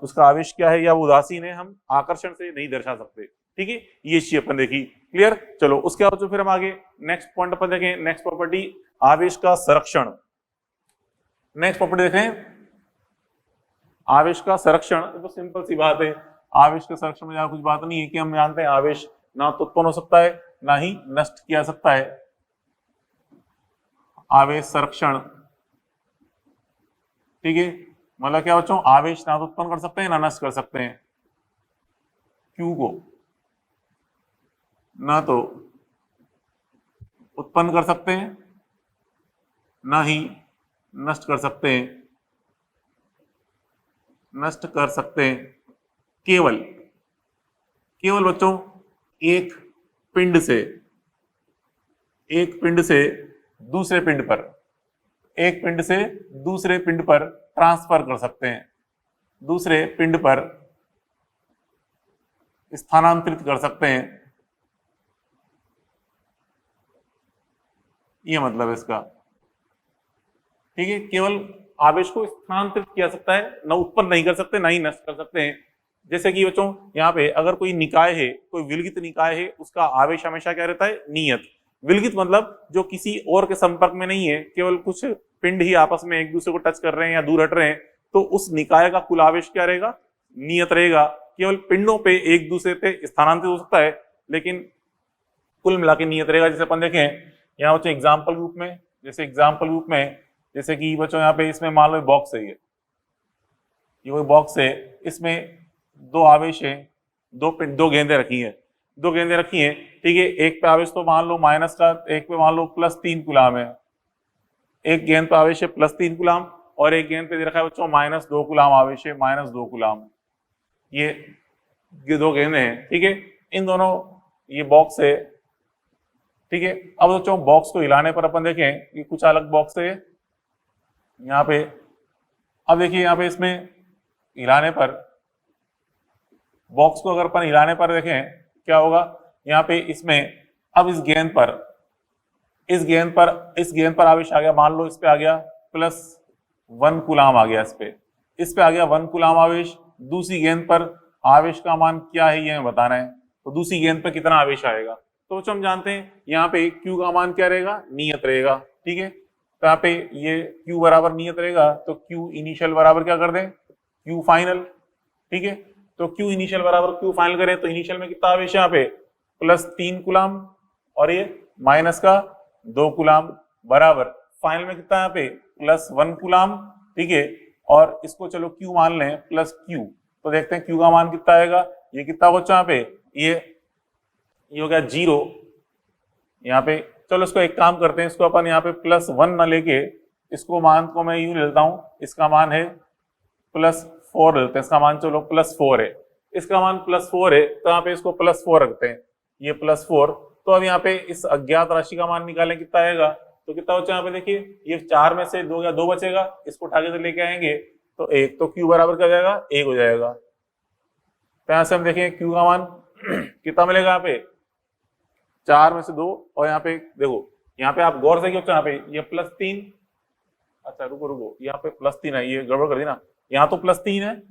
उसका आवेश क्या है या वो उदासीन है, हम आकर्षण से नहीं दर्शा सकते, ठीक है। ये चीज अपन देखी, क्लियर। चलो उसके बाद तो फिर हम आगे नेक्स्ट पॉइंट पर देखें। नेक्स्ट प्रॉपर्टी, आवेश का संरक्षण। नेक्स्ट प्रॉपर्टी देखें, आवेश का संरक्षण। तो सिंपल सी बात है, आवेश के संरक्षण में ज्यादा कुछ बात नहीं है कि हम जानते हैं आवेश ना तो उत्पन्न हो सकता है ना ही नष्ट किया जा सकता है। आवेश संरक्षण, ठीक है, मतलब क्या बच्चों, आवेश ना तो उत्पन्न कर सकते हैं ना नष्ट कर सकते हैं। क्यू को ना तो उत्पन्न कर सकते हैं ना ही नष्ट कर सकते हैं, नष्ट कर सकते हैं केवल बच्चों एक पिंड से दूसरे पिंड पर, एक पिंड से दूसरे पिंड पर ट्रांसफर कर सकते हैं, दूसरे पिंड पर स्थानांतरित कर सकते हैं, ये मतलब इसका, ठीक है। केवल आवेश को स्थानांतरित किया सकता है, न उत्पन्न नहीं कर सकते ना ही नष्ट कर सकते हैं। जैसे कि बच्चों यहाँ पे अगर कोई निकाय है, कोई विलगित निकाय है, उसका आवेश हमेशा क्या रहता है? नियत। विलगित मतलब जो किसी और के संपर्क में नहीं है, केवल कुछ पिंड ही आपस में एक दूसरे को टच कर रहे हैं या दूर हट रहे हैं, तो उस निकाय का कुल आवेश क्या रहेगा? नियत रहेगा। केवल पिंडों पे एक दूसरे पे स्थानांतरित हो सकता है, लेकिन कुल मिला के नियत रहेगा। जैसे अपन देखें यहाँ बच्चों एग्जाम्पल रूप में, जैसे कि बच्चों यहाँ पे इसमें मान लो बॉक्स है, ये कोई बॉक्स है, इसमें दो आवेश है, दो गेंदें रखी हैं, ठीक है। एक पे आवेश तो मान लो माइनस का, एक पे मान लो +3 कूलाम है, एक गेंद पे आवेश है +3 कूलाम और एक गेंद पे दे रखा है बच्चों -2 कूलाम आवेश है, -2 कूलाम। ये दो गेंदें हैं, ठीक है। इन दोनों, ये बॉक्स है, ठीक है। अब बच्चों बॉक्स को हिलाने पर अपन देखें कि कुछ अलग बॉक्स है यहाँ पे। अब देखिए यहाँ पे इसमें हिलाने पर, बॉक्स को अगर अपन हिलाने पर देखें क्या होगा यहाँ पे, इसमें अब इस गेंद पर आवेश आ गया, मान लो इस पे आ गया +1 कूलाम आ गया, इस पे आ गया 1 कूलाम आवेश। दूसरी गेंद पर आवेश का मान क्या है ये हमें बताना है, तो दूसरी गेंद पर कितना आवेश आएगा। तो बच्चों हम जानते हैं यहाँ पे Q का मान क्या रहेगा, नियत रहेगा, ठीक है। तो यहाँ पे ये Q बराबर नियत रहेगा, तो Q इनिशियल बराबर क्या कर दें, Q फाइनल, ठीक है। तो Q इनिशियल बराबर Q फाइनल करें तो इनिशियल में कितना आवेश है यहाँ पे +3 कूलाम और ये -2 कूलाम बराबर फाइनल में कितना यहाँ पे +1 कूलाम, ठीक है। और इसको चलो Q मान लें +Q, तो देखते हैं Q का मान कितना आएगा। ये कितना बच्चा यहाँ पे, ये हो गया 0 यहाँ पे। चलो इसको एक काम करते हैं, इसको अपन यहाँ पे +1 ना लेके इसको मान को मैं यूं लेता हूं, इसका मान है +4 लेते हैं, इसका मान चलो +4 है, इसका मान +4 है, तो यहाँ पे इसको +4 रखते हैं, ये +4। तो अब यहाँ पे इस अज्ञात राशि का मान निकालें कितना आएगा, तो कितना बचा यहाँ पे देखिए, ये 4 में से 2 बचेगा, इसको उठा के लेके आएंगे तो 1, तो Q बराबर क्या हो जाएगा, 1 हो जाएगा। तो यहाँ से हम देखें Q का मान कितना मिलेगा, यहाँ पे 4 में से 2, और यहाँ पे देखो, यहाँ पे आप गौर से क्यों, यहाँ पे ये +3, अच्छा रुको यहाँ पे +3 है, ये गड़बड़ कर दी ना, यहाँ तो +3 है,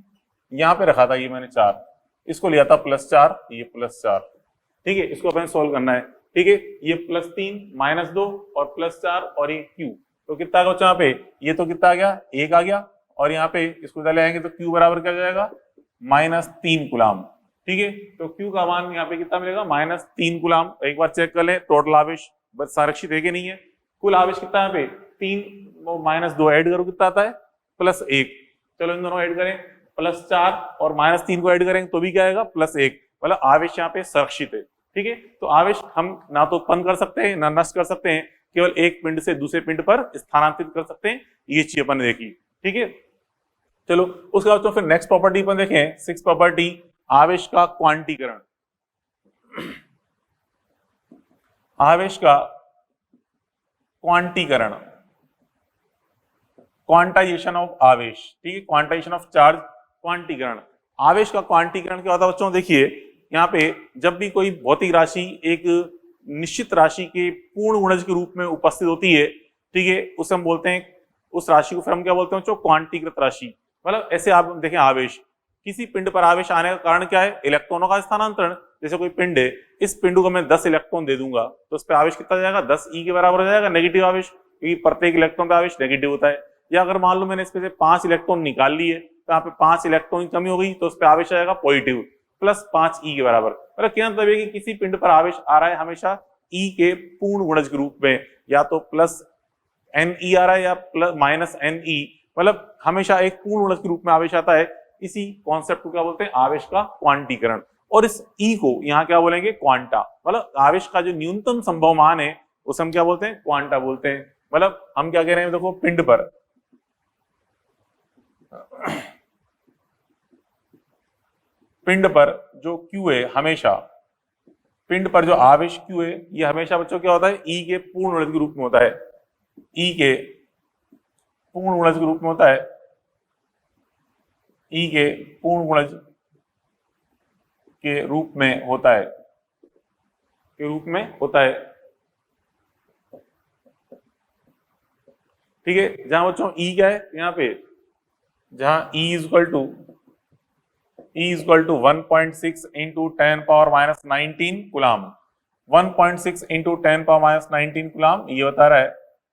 यहाँ पे रखा था ये मैंने 4, इसको लिया था +4, ये +4, ठीक है। इसको अपन सोल्व करना है, ठीक है। ये +3 -2 और +4 और ये Q, तो कितना आ गया यहाँ पे, ये तो कितना आ गया, 1 आ गया, और यहाँ पे इसको डाले आएंगे तो Q बराबर क्या जाएगा, -3 कूलाम, ठीक है। तो Q का मान यहाँ पे कितना मिलेगा, -3 कूलाम। एक बार चेक कर ले टोटल आवेश बस संरक्षित है कि नहीं है, कुल आवेश कितना है यहाँ पे 3, -2 ऐड करो कितना आता है +1, चलो इन दोनों ऐड करें, +4 और -3 को ऐड करेंगे तो भी क्या आएगा +1, मतलब आवेश यहाँ पे सुरक्षित है, ठीक है। तो आवेश हम ना तो उत्पन्न कर सकते हैं ना नष्ट कर सकते हैं, केवल एक पिंड से दूसरे पिंड पर स्थानांतरित कर सकते हैं, ये चीज अपन ने देखी, ठीक है। चलो उसके बाद तो फिर नेक्स्ट प्रॉपर्टी अपन देखें, 6 प्रॉपर्टी, आवेश का क्वांटीकरण। आवेश का क्वांटीकरण, क्वांटाइजेशन ऑफ आवेश, ठीक है, क्वांटाइजेशन ऑफ चार्ज, क्वांटीकरण। आवेश का क्वांटीकरण क्या होता है बच्चों, देखिए यहाँ पे जब भी कोई भौतिक राशि एक निश्चित राशि के पूर्ण गुणज के रूप में उपस्थित होती है, ठीक है, उसे हम बोलते हैं, उस राशि को फिर हम क्या बोलते हैं बच्चों, क्वांटीकृत राशि। मतलब ऐसे आप देखें, आवेश, किसी पिंड पर आवेश आने का कारण क्या है, इलेक्ट्रॉनों का स्थानांतरण। जैसे कोई पिंड है, इस पिंड को मैं 10 इलेक्ट्रॉन दे दूंगा तो उस पर आवेश कितना जाएगा, 10 E के बराबर हो जाएगा, नेगेटिव आवेश, क्योंकि प्रत्येक इलेक्ट्रॉन का आवेश नेगेटिव होता है। या अगर मान लो मैंने इसमें से 5 इलेक्ट्रॉन निकाल लिए तो यहाँ पे 5 इलेक्ट्रॉन की कमी हो गई, तो उस पर आवेश आएगा पॉजिटिव, +5 E के बराबर। मतलब क्या मतलब है कि किसी पिंड पर आवेश आ रहा है हमेशा E के पूर्ण गुणज के रूप में, या तो +NE आ रहा है या -NE, मतलब हमेशा एक पूर्ण गुणज के रूप में आवेश आता है। इसी कॉन्सेप्ट को क्या बोलते हैं, आवेश का क्वांटीकरण। और इस E को यहाँ क्या बोलेंगे, क्वांटा, मतलब आवेश का जो न्यूनतम संभव मान है उसे हम क्या बोलते हैं, क्वांटा बोलते हैं। मतलब हम क्या कह रहे हैं, देखो पिंड पर जो Q है, हमेशा पिंड पर जो आवेश Q है, ये हमेशा बच्चों क्या होता है, E के पूर्ण गुणज के रूप में होता है, E के पूर्ण गुणज के रूप में होता है, E के पूर्ण गुणज के रूप में होता है, ठीक है। जहां बच्चों E क्या है, यहाँ पे जहां E equal to 1.6 into 10⁻⁻19 coulomb, 1.6 into 10⁻⁻19 coulomb ये बता रहा है,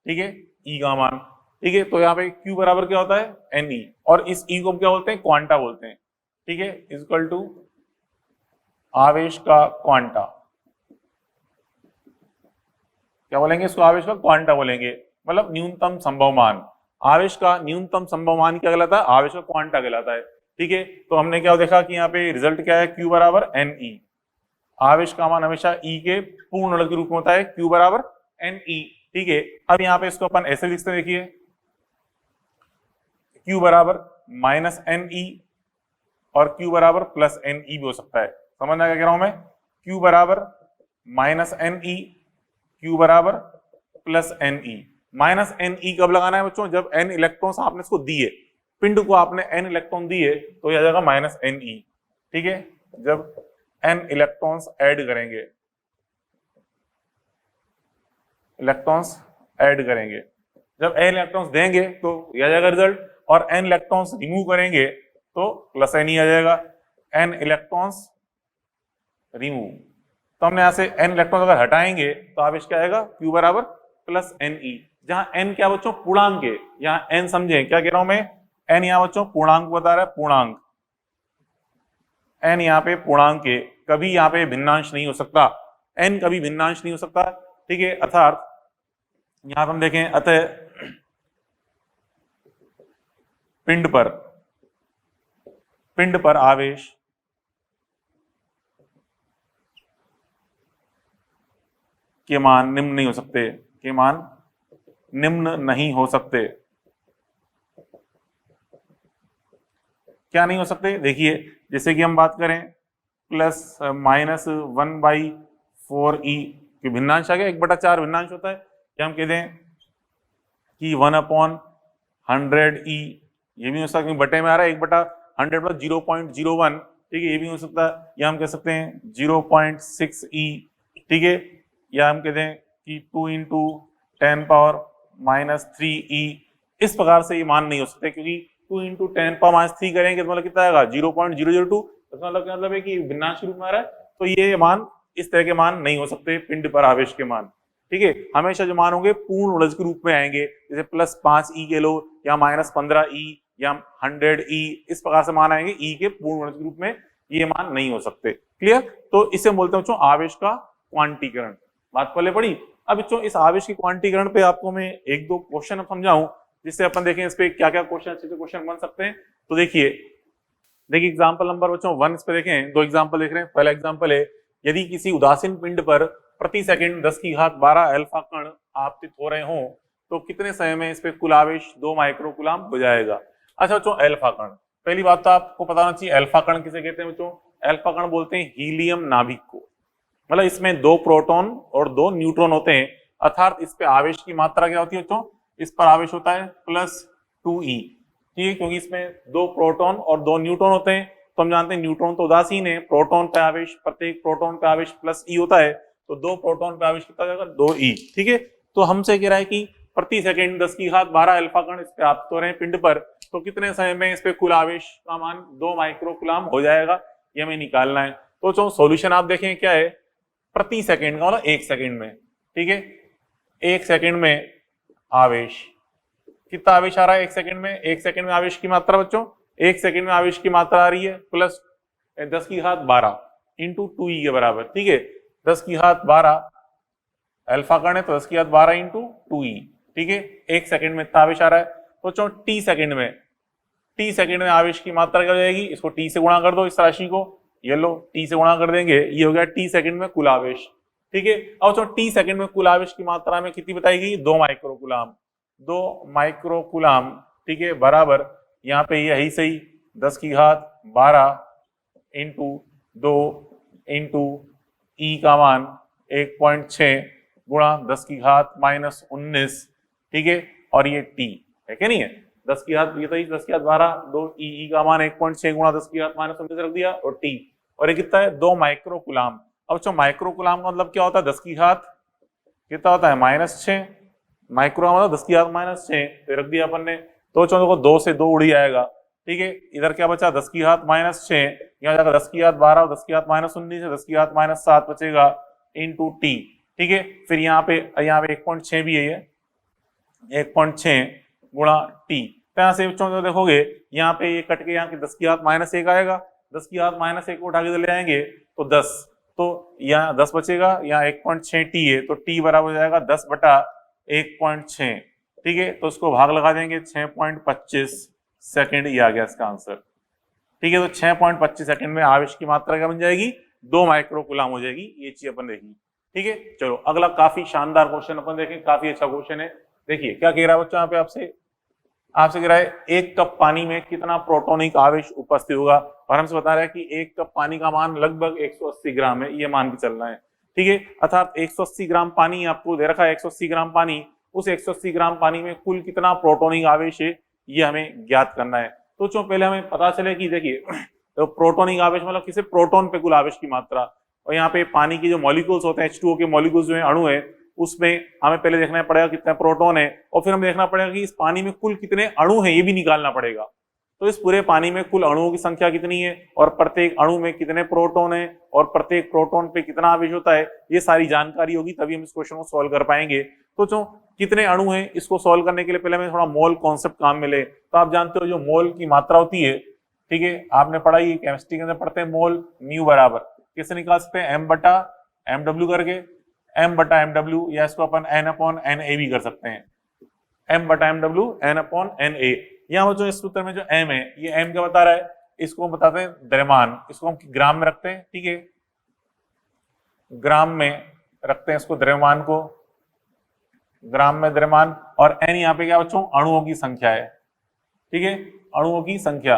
ठीक है, E का मान, ठीक है। तो यहाँ पे Q बराबर क्या होता है, NE, और इस E को क्या बोलते हैं, क्वांटा बोलते हैं, ठीक है, इक्वल टू आवेश का क्वांटा, क्या बोलेंगे इसको, आवेश का क्वांटा बोलेंगे, मतलब न्यूनतम संभव मान। आवेश का न्यूनतम संभव मान क्या कहलाता है, आवेश का क्वांटा कहलाता है। ठीक है, तो हमने क्या देखा कि यहाँ पे रिजल्ट क्या है, Q बराबर NE। आवेश का मान हमेशा E के पूर्ण वर्ग के रूप में होता है, Q बराबर NE। ठीक है, अब यहाँ पे इसको अपन ऐसे लिखते हैं, देखिए Q बराबर -NE और Q बराबर +NE भी हो सकता है। समझना क्या कह रहा हूं मैं, Q बराबर -NE, Q बराबर +NE। -NE कब लगाना है बच्चों, जब N इलेक्ट्रॉन्स आपने इसको दिए, पिंड को आपने N इलेक्ट्रॉन दिए तो यह आ जाएगा -NE। ठीक है, जब N इलेक्ट्रॉन्स ऐड करेंगे, इलेक्ट्रॉन्स ऐड करेंगे, जब N इलेक्ट्रॉन्स देंगे तो यह आ जाएगा रिजल्ट, और N इलेक्ट्रॉन्स रिमूव करेंगे तो +NE आ जाएगा। N इलेक्ट्रॉन्स रिमूव, तो हमने यहां से N इलेक्ट्रॉन अगर हटाएंगे तो आवेश क्या आएगा, Q बराबर +NE। जहां N क्या बच्चों, पूर्णांक है, यहाँ N समझे क्या कह रहा हूं मैं, N यहाँ बच्चों पूर्णांक बता रहा है, पूर्णांक N यहाँ पे पूर्णांक है, कभी यहाँ पे भिन्नांश नहीं हो सकता, N कभी भिन्नांश नहीं हो सकता। ठीक है, अर्थात यहां हम देखें, अतः पिंड पर आवेश के मान निम्न नहीं हो सकते, के मान निम्न नहीं हो सकते। क्या नहीं हो सकते, देखिए जैसे कि हम बात करें +-1/4E की भिन्नांश आ गया, 1/4 भिन्नांश होता है, क्या हम कह दें कि 1/100E, ये भी हो सकता है, बटे में आ रहा है 1/100 + 0.01। ठीक है, ये भी हो सकता है, या हम कह सकते हैं 0.6E। ठीक है, या हम कहते हैं कि 2 × 10⁻³ इस प्रकार से ये मान नहीं हो सकते, क्योंकि 2 × 10⁻³ करेंगे तो मतलब कितना आएगा, 0.002। इसका मतलब है कि भिन्नांश के रूप में आ रहा है, तो ये मान, इस तरह के मान नहीं हो सकते पिंड पर आवेश के मान। ठीक है, हमेशा जो मान होंगे पूर्ण उलझ के रूप में आएंगे, जैसे +5E के लो, या -15E, या 100E, इस प्रकार से मान आएंगे E के पूर्ण उलझ के रूप में, ये मान नहीं हो सकते। क्लियर, तो इसे बोलते हैं बच्चों आवेश का क्वांटीकरण। बात पहले पढ़ी। अब बच्चों इस आवेश की क्वांटीकरण पे आपको मैं 1-2 क्वेश्चन समझाऊं, जिससे अपन देखें इस पे क्या क्या क्वेश्चन, अच्छे से क्वेश्चन बन सकते हैं। तो देखिए एग्जांपल नंबर बच्चों 1 इस पे देखें, 2 एग्जांपल देख रहे हैं। पहला एग्जांपल है, यदि किसी उदासीन पिंड पर प्रति सेकंड 10⁻12 अल्फा कण आपतित हो रहे हों तो कितने समय में इस पे कुल आवेश 2 माइक्रोकूलम हो जाएगा। अच्छा बच्चों, अल्फा कण, पहली बात तो आपको पता होना चाहिए अल्फा कण किसे कहते हैं बच्चों। अल्फा कण बोलते हैं हीलियम नाभिक को, मतलब इसमें 2 प्रोटॉन और 2 न्यूट्रॉन होते हैं, अर्थात इस पे आवेश की मात्रा क्या होती है बच्चों, इस पर आवेश होता है +2E। ठीक है, क्योंकि इसमें 2 प्रोटॉन और 2 न्यूट्रॉन होते हैं, तो हम जानते हैं न्यूट्रॉन तो उदासीन है, प्रोटॉन पे आवेश, प्रत्येक प्रोटॉन पे आवेश +E होता है, तो 2 प्रोटॉन पे आवेश कितना जाएगा, 2E। ठीक है, तो हमसे कह रहा है कि प्रति सेकंड 10⁻12 अल्फा कण इस पे आपतित हो रहे हैं पिंड पर, तो कितने समय में इस पे कुल आवेश का मान 2 माइक्रोकूलम हो जाएगा, ये हमें निकालना है। तो सॉल्यूशन आप देखें क्या है, प्रति सेकंड का मतलब 1 सेकंड में। ठीक है, 1 सेकंड में आवेश, कितना आवेश आ रहा है 1 सेकंड में, 1 सेकंड में आवेश की मात्रा बच्चों, 1 सेकंड में आवेश की मात्रा आ रही है +10⁻12 × 2E के बराबर। ठीक है, 10⁻12 अल्फा कण है तो 10⁻12 × 2E। ठीक है, 1 सेकंड में इतना आवेश आ रहा है। तो टी सेकंड में आवेश की मात्रा क्या हो जाएगी, इसको टी से गुणा कर दो, इस राशि को, ये लो टी से गुणा कर देंगे, ये हो गया टी सेकंड में कुल आवेश। ठीक है, अब टी सेकंड में कुल आवेश की मात्रा में कितनी बताई गई, 2 माइक्रोकूलम, 2 माइक्रोकूलम। ठीक है, बराबर यहाँ पे यही सही 10⁻12 × 2 × E का मान 1.6 गुणा 10⁻−19। ठीक है, और ये टी है क्या नहीं है, 10⁻12 2E का मान 1.6 गुणा 10⁻−19 रख दिया, और टी, और ये कितना है 2 माइक्रोकूलम। अब माइक्रोकूलम का मतलब क्या होता है, 10 की घात कितना होता है, -6, माइक्रो मतलब 10⁻6, तो रख दिया अपन ने। तो देखो 2 से 2 उड़ जाएगा। ठीक है, इधर क्या बचा 10⁻6, यहाँ जाएगा 10⁻12 और 10⁻−19 है, 10⁻−7 बचेगा इंटू टी। ठीक है, फिर यहाँ पे 1.6 भी है, ये 1.6 गुणा टी। तो यहाँ से बच्चों देखोगे यहाँ पे ये कट के यहाँ 10⁻1 आएगा, 10 की घात -1 को उठा के ले आएंगे तो 10, तो यहाँ 10 बचेगा, यहाँ 1.6 टी है तो टी बराबर हो जाएगा 10/1.6। ठीक है, तो उसको भाग लगा देंगे 6.25 सेकेंड, ये आ गया इसका आंसर। ठीक है, तो 6.25 सेकेंड में आवेश की मात्रा क्या बन जाएगी, 2 माइक्रोकूलम हो जाएगी। ये चीज अपन देखी। ठीक है, चलो अगला काफी शानदार क्वेश्चन अपन देखें, काफी अच्छा क्वेश्चन है। देखिए क्या कह रहा है बच्चों, यहाँ पे आपसे कह रहा है 1 कप पानी में कितना प्रोटोनिक आवेश उपस्थित होगा, और हमसे बता रहा है कि 1 कप पानी का मान लगभग 180 ग्राम है, ये मान के चलना है। ठीक है, अर्थात 180 ग्राम पानी आपको दे रखा है, 180 ग्राम पानी, उस 180 ग्राम पानी में कुल कितना प्रोटोनिक आवेश है, ये हमें ज्ञात करना है। तो जो पहले हमें पता चले कि देखिए तो प्रोटोनिक आवेश मतलब किसी प्रोटोन पे कुल आवेश की मात्रा, और यहाँ पे पानी के जो मॉलिक्यूल्स होते हैं, H2O के मॉलिक्यूल्स जो है, अणु है, उसमें हमें पहले देखना पड़ेगा कितने प्रोटॉन है, और फिर हमें देखना पड़ेगा कि इस पानी में कुल कितने अणु हैं, ये भी निकालना पड़ेगा। तो इस पूरे पानी में कुल अणुओं की संख्या कितनी है, और प्रत्येक अणु में कितने प्रोटॉन है, और प्रत्येक प्रोटॉन पे कितना आवेश होता है, ये सारी जानकारी होगी, तभी हम इस क्वेश्चन को सॉल्व कर पाएंगे। तो जो कितने अणु हैं, इसको सॉल्व करने के लिए पहले हमें थोड़ा मोल कॉन्सेप्ट काम मिले। तो आप जानते हो जो मोल की मात्रा होती है, ठीक है, आपने पढ़ाई केमिस्ट्री के अंदर पढ़ते हैं, मोल म्यू बराबर कैसे निकाल सकते हैं, m/mw करके, m/mw, या इसको अपन n/na भी कर सकते हैं, m/mw n/na। यहाँ बच्चों इस सूत्र में जो m है, ये m क्या बता रहा है, इसको हम बताते हैं द्रव्यमान, इसको हम ग्राम में रखते हैं। ठीक है, ग्राम में रखते हैं इसको, द्रव्यमान को ग्राम में द्रव्यमान, और n यहाँ पे क्या बच्चों, अणुओं की संख्या है। ठीक है, अणुओं की संख्या,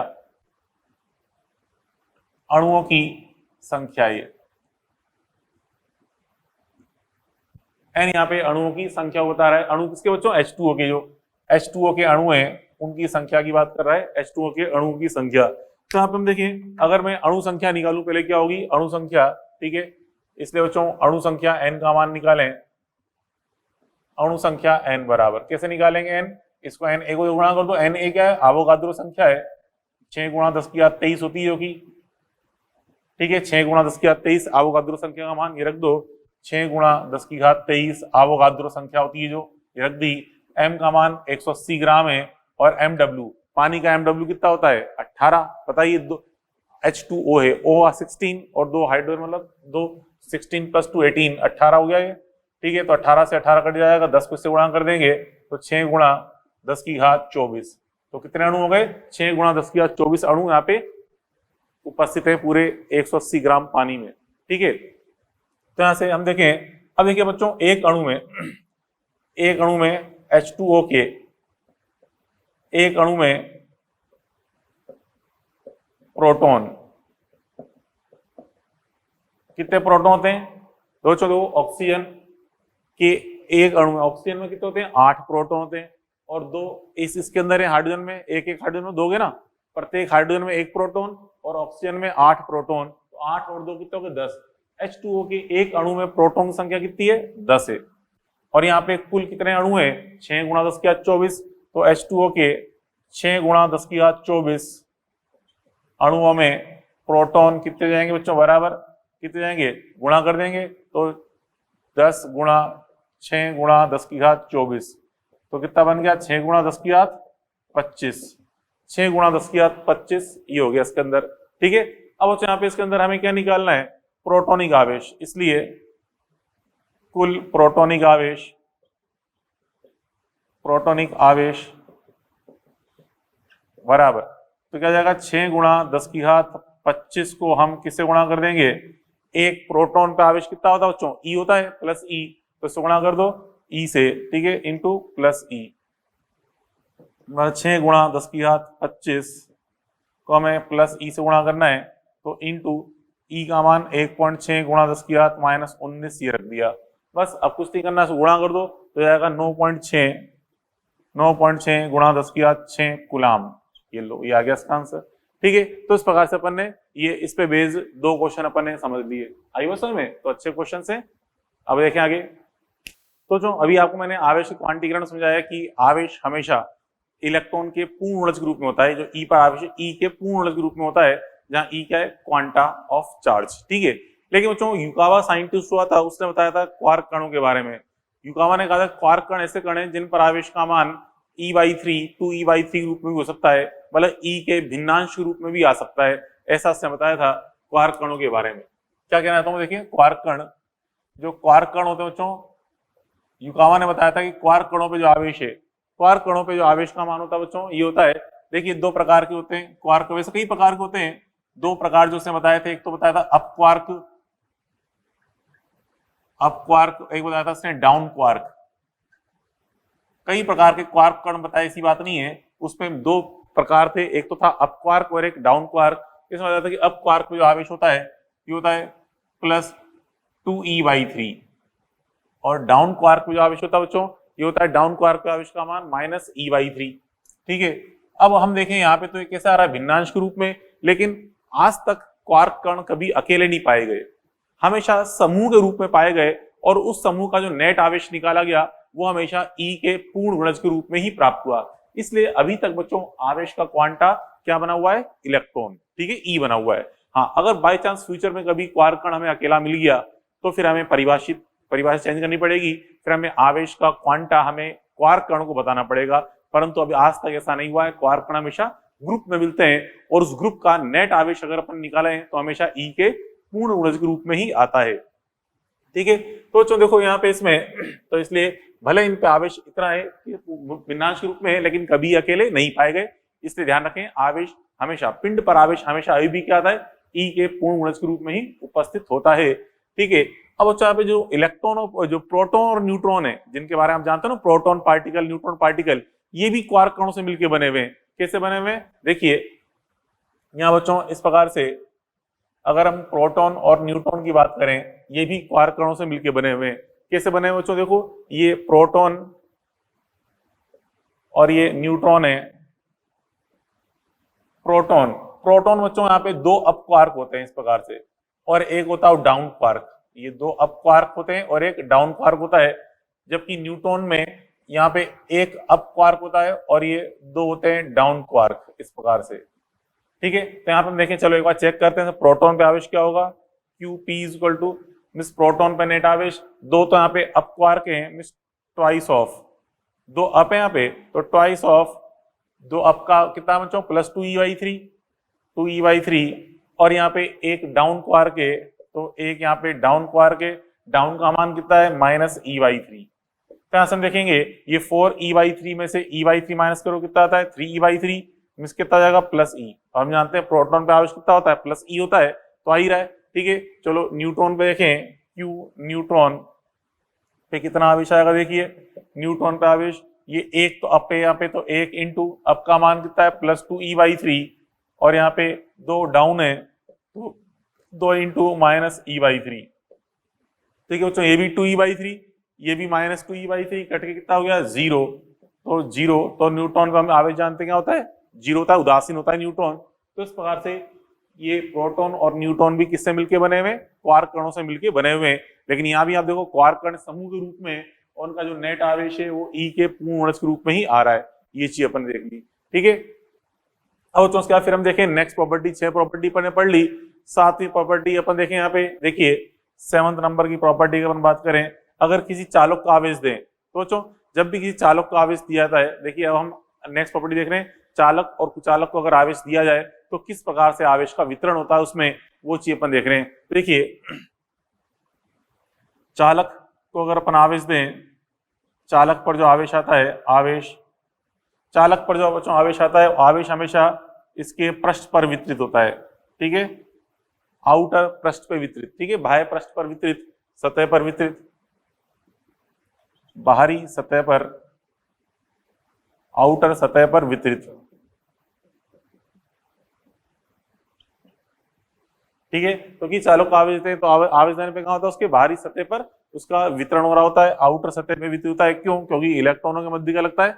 अणुओं की संख्या, ये n यहाँ पे अणुओं की संख्या बता रहा है। अणु किसके बच्चों, H2O के, जो H2O के अणु हैं उनकी संख्या की बात कर रहा है, H2O के अणुओं की संख्या। तो यहाँ पे हम देखें, अगर मैं अणु संख्या निकालूं, पहले क्या होगी, अणु संख्या। ठीक है, इसलिए बच्चों अणु संख्या n का मान निकालें, अणु संख्या n बराबर कैसे निकालेंगे, n, इसको n a को गुणा कर दो, n a क्या है, आवोगाद्रो संख्या है, 6 × 10⁻23 होती है होगी। ठीक है, 6 × 10⁻23 आवोगाद्रो संख्या का मान, ये रख दो, 6 × 10⁻23 आवोगाद्रो संख्या होती है जो, ये रख दी। m का मान 180 ग्राम है, और mw, पानी का mw कितना होता है, 18। बताइए, दो H2O है, O 16 और 2 हाइड्रोजन, मतलब 2, 16 + 2 18, 18 हो गया ये। ठीक है, तो 18 से 18 कट जाएगा, 10 को इससे गुणा कर देंगे तो 6 × 10⁻24, तो कितने अणु हो गए, 6 × 10⁻24 अणु यहाँ पे उपस्थित है पूरे 180 ग्राम पानी में। ठीक है, तो यहां से हम देखें, अब देखिए बच्चों, एक अणु में H2O के, एक अणु में प्रोटॉन, कितने प्रोटॉन होते हैं, दो, चलो ऑक्सीजन के एक अणु में, ऑक्सीजन में कितने होते हैं, 8 प्रोटॉन होते हैं, और 2 इसके अंदर है, हाइड्रोजन में एक हाइड्रोजन में दोगे ना, प्रत्येक हाइड्रोजन में 1 प्रोटॉन, और ऑक्सीजन में 8 प्रोटॉन, तो 8 और 2 कितने हो गए, 10। H2O के एक अणु में प्रोटॉन की संख्या कितनी है, 10 है, और यहाँ पे कुल कितने अणु है, 6 × 10⁻24, तो H2O के 6 × 10⁻24 अणुओं में प्रोटॉन कितने जाएंगे बच्चों, बराबर कितने जाएंगे, गुणा कर देंगे, तो 10 × 6 × 10⁻24, तो कितना बन गया, 6 × 10⁻25, 6 × 10⁻25 ये हो गया इसके अंदर। ठीक है, अब बच्चों यहाँ पे इसके अंदर हमें क्या निकालना है, प्रोटोनिक आवेश, इसलिए कुल प्रोटोनिक आवेश बराबर, तो क्या जाएगा, 6 × 10⁻25 को हम किससे गुणा कर देंगे, एक प्रोटॉन पे आवेश कितना होता है बच्चों, E होता है, +E, तो इससे गुणा कर दो E से। ठीक है, इंटू +E, 6 × 10⁻25 को हमें +E से गुणा करना है, तो इंटू E का मान 1.6 × 10⁻−19 ये रख दिया। बस अब कुछ नहीं करना, गुणा कर दो तो जाएगा 9.6 × 10⁻6 कूलम, ये लो, ये आ गया इसका आंसर। ठीक है, तो इस प्रकार से अपन ने ये इस पे बेस्ड 2 क्वेश्चन अपन ने समझ लिए। आई वो समझ में, तो अच्छे क्वेश्चन है। अब देखें आगे, तो जो अभी आपको मैंने आवेश क्वांटीकरण समझाया कि आवेश हमेशा इलेक्ट्रॉन के पूर्ण उलझ के रूप में होता है, जो ई पर आवेश है ई के पूर्ण उलझ के रूप में होता है, जहां ई क्या है, क्वांटा ऑफ चार्ज। ठीक है, लेकिन बच्चों युकावा साइंटिस्ट हुआ था, उसने बताया था क्वार्क कणों के बारे में। युकावा ने कहा था क्वार्क कण ऐसे कण हैं जिन पर आवेश का मान E/3 2E/3 रूप में भी हो सकता है, मतलब E के भिन्नांश के रूप में भी आ सकता है। ऐसा उसने बताया था क्वार्क कणों के बारे में। क्या कहना चाहता हूँ, देखिए क्वार्क कण, जो क्वार्क कण होते हैं बच्चों, युकावा ने बताया था कि क्वार्क कणों पे जो आवेश है, क्वार्क कणों पे जो आवेश का मान होता है बच्चों, ये होता है, देखिए दो प्रकार के होते हैं क्वार्क, वैसे कई प्रकार के होते हैं, दो प्रकार जो उसने बताए थे, एक तो बताया था अप क्वार्क, एक बताया था उसने डाउन क्वार्क। कई प्रकार के क्वार्क कण बताए, ऐसी बात नहीं है, उसमें दो प्रकार थे, एक तो था अप क्वार्क और एक डाउन क्वार्क। इसमें बताया था कि अप क्वार्क में जो आवेश होता है ये होता है +2e/3, और डाउन क्वार्क में जो आवेश होता है बच्चों, ये होता है डाउन क्वार्क का आवेश का मान -e/3। ठीक है, अब हम देखें यहाँ पे तो ये कैसे आ रहा है, भिन्नांश के रूप में, लेकिन आज तक क्वार्क कण कभी अकेले नहीं पाए गए, हमेशा समूह के रूप में पाए गए, और उस समूह का जो नेट आवेश निकाला गया वो हमेशा E के पूर्ण गुणज के रूप में ही प्राप्त हुआ। इसलिए अभी तक बच्चों आवेश का क्वांटा क्या बना हुआ है, इलेक्ट्रॉन, ठीक है, E बना हुआ है। हाँ, अगर बाय चांस फ्यूचर में कभी क्वार्क कण हमें अकेला मिल गया तो फिर हमें परिभाषा चेंज करनी पड़ेगी, फिर हमें आवेश का क्वांटा हमें क्वार्क कण को बताना पड़ेगा, परंतु अभी आज तक ऐसा नहीं हुआ है। क्वार्क कण हमेशा ग्रुप में मिलते हैं, और उस ग्रुप का नेट आवेश अगर अपन निकालें तो हमेशा E के पूर्ण गुणज के रूप में ही आता है। ठीक है, तो देखो यहाँ पे इसमें, तो इसलिए भले इन पे आवेश इतना है कि भिन्नांश के रूप में है, लेकिन कभी अकेले नहीं पाए गए, इसलिए ध्यान रखें आवेश हमेशा, पिंड पर आवेश हमेशा अभी भी क्या आता है, E के पूर्ण गुणज के रूप में ही उपस्थित होता है। ठीक है, अब अच्छा पे जो इलेक्ट्रॉन और जो प्रोटॉन और न्यूट्रॉन है, जिनके बारे में आप जानते हो ना, प्रोटॉन पार्टिकल, न्यूट्रॉन पार्टिकल, ये भी क्वार्क कणों से मिलकर बने हुए हैं। कैसे बने हुए हैं, देखिए यहाँ बच्चों इस प्रकार से, अगर हम प्रोटॉन और न्यूट्रॉन की बात करें, ये भी क्वार्क कणों से मिलकर बने हुए हैं। कैसे बने हुए बच्चों, देखो ये प्रोटॉन और ये न्यूट्रॉन है। प्रोटॉन प्रोटॉन बच्चों यहाँ पे दो अप क्वार्क होते हैं इस प्रकार से, और एक होता है डाउन क्वार्क, ये दो अप क्वार्क होते हैं और एक डाउन क्वार्क होता है। जबकि न्यूट्रॉन में यहाँ पे एक अप क्वार्क होता है और ये दो होते हैं डाउन क्वार्क, इस प्रकार से। ठीक है, तो यहाँ पे हम देखें, चलो एक बार चेक करते हैं, प्रोटॉन पे आवेश क्या होगा, QP equal to means proton पे नेट आवेश, दो तो यहाँ पे अप क्वार्क है, मींस ट्वाइस ऑफ, दो अप है यहाँ पे, तो ट्वाइस ऑफ दो अप का कितना बच्चों, +2e/3, 2e/3, और यहाँ पे एक डाउन क्वार्क है, तो एक यहाँ पे डाउन क्वार्क है, डाउन का मान कितना है, -e/3। तो यहाँ से हम देखेंगे ये 4e/3 में से e/3 माइनस करो कितना आता है, 3e/3, मींस कितना जाएगा, +e। और हम जानते हैं प्रोटॉन पे आवेश कितना होता है, +e होता है, तो आ ही रहा है। ठीक है, चलो न्यूट्रॉन पे देखें, Q न्यूट्रॉन पे कितना आवेश आएगा, देखिए न्यूट्रॉन पे आवेश, ये एक तो अप है यहाँ पे, तो एक इंटू अप का मान कितना है, +2e/3, और यहाँ पे दो डाउन है, तो 2 इंटू -e/3। ठीक है बच्चों, ये भी 2e/3, ये भी -2e/3, कट के कितना हो गया, 0। तो 0, तो न्यूट्रॉन का हम आवेश जानते हैं क्या होता है, 0 होता है, उदासीन होता है न्यूट्रॉन। तो इस प्रकार से ये प्रोटॉन और न्यूट्रॉन भी किससे मिलके बने हुए हैं, क्वार्क कणों से मिलके बने हुए हैं। लेकिन यहाँ भी आप देखो क्वार्क कण समूह के रूप में, और उनका जो नेट आवेश है वो E के पूर्ण गुणज के रूप में ही आ रहा है, ये चीज अपन देख ली। ठीक है, अब तो उसके बाद फिर हम देखें नेक्स्ट प्रॉपर्टी, 6 प्रॉपर्टी अपन ने पढ़ ली। 7वीं प्रॉपर्टी अपन देखें, यहाँ पे देखिए 7th नंबर की प्रॉपर्टी की अपन बात करें, अगर किसी चालक को आवेश दें, तो बच्चों जब भी किसी चालक को आवेश दिया जाता है, देखिए अब हम नेक्स्ट प्रॉपर्टी देख रहे हैं, चालक और कुचालक को अगर आवेश दिया जाए तो किस प्रकार से आवेश का वितरण होता है उसमें, वो चीज अपन देख रहे हैं। देखिए चालक को अगर अपन आवेश दें, चालक पर जो आवेश आता है, आवेश चालक पर जो बच्चों आवेश आता है, आवेश हमेशा इसके पृष्ठ पर वितरित होता है। ठीक है, आउटर पृष्ठ पर वितरित, ठीक है, बाह्य पृष्ठ पर वितरित, सतह पर वितरित, बाहरी सतह पर, आउटर सतह पर वितरित। ठीक है, क्योंकि चालक को आवेश देते हैं तो आवेश देने पे क्या होता है, उसके बाहरी सतह पर उसका वितरण हो रहा होता है, आउटर सतह पे वितरित होता है। क्यों, क्योंकि इलेक्ट्रॉनों के मध्य क्या लगता है,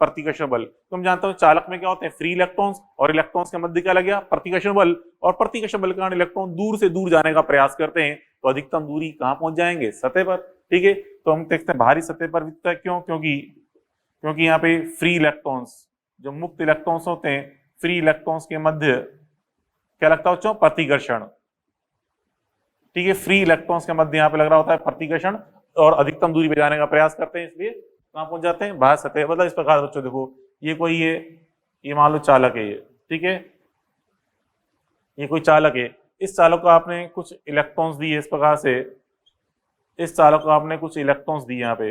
प्रतिकर्षण बल। तुम जानते हो चालक में क्या होते हैं, फ्री इलेक्ट्रॉन्स, और इलेक्ट्रॉन्स के मध्य क्या लग गया, प्रतिकर्षण बल, और प्रतिकर्षण बल के कारण इलेक्ट्रॉन दूर से दूर जाने का प्रयास करते हैं, तो अधिकतम दूरी कहां पहुंच जाएंगे, सतह पर। ठीक है, तो हम देखते हैं बाहरी सतह पर वितरित है, क्यों, क्योंकि यहाँ पे फ्री इलेक्ट्रॉन्स, जो मुक्त इलेक्ट्रॉन्स होते हैं, फ्री इलेक्ट्रॉन्स के मध्य क्या लगता है बच्चों, प्रतिकर्षण। ठीक है, फ्री इलेक्ट्रॉन्स के मध्य यहाँ पे लग रहा होता है प्रतिकर्षण, और अधिकतम दूरी पे जाने का प्रयास करते हैं, इसलिए कहां पहुंच जाते हैं, बाहर सतह। मतलब इस प्रकार बच्चों देखो, ये कोई ये मान लो चालक है ये, ठीक है, ये कोई चालक है, इस चालक को आपने कुछ इलेक्ट्रॉन्स दिए इस प्रकार से, इस चालक को आपने कुछ इलेक्ट्रॉन्स दिए, यहाँ पे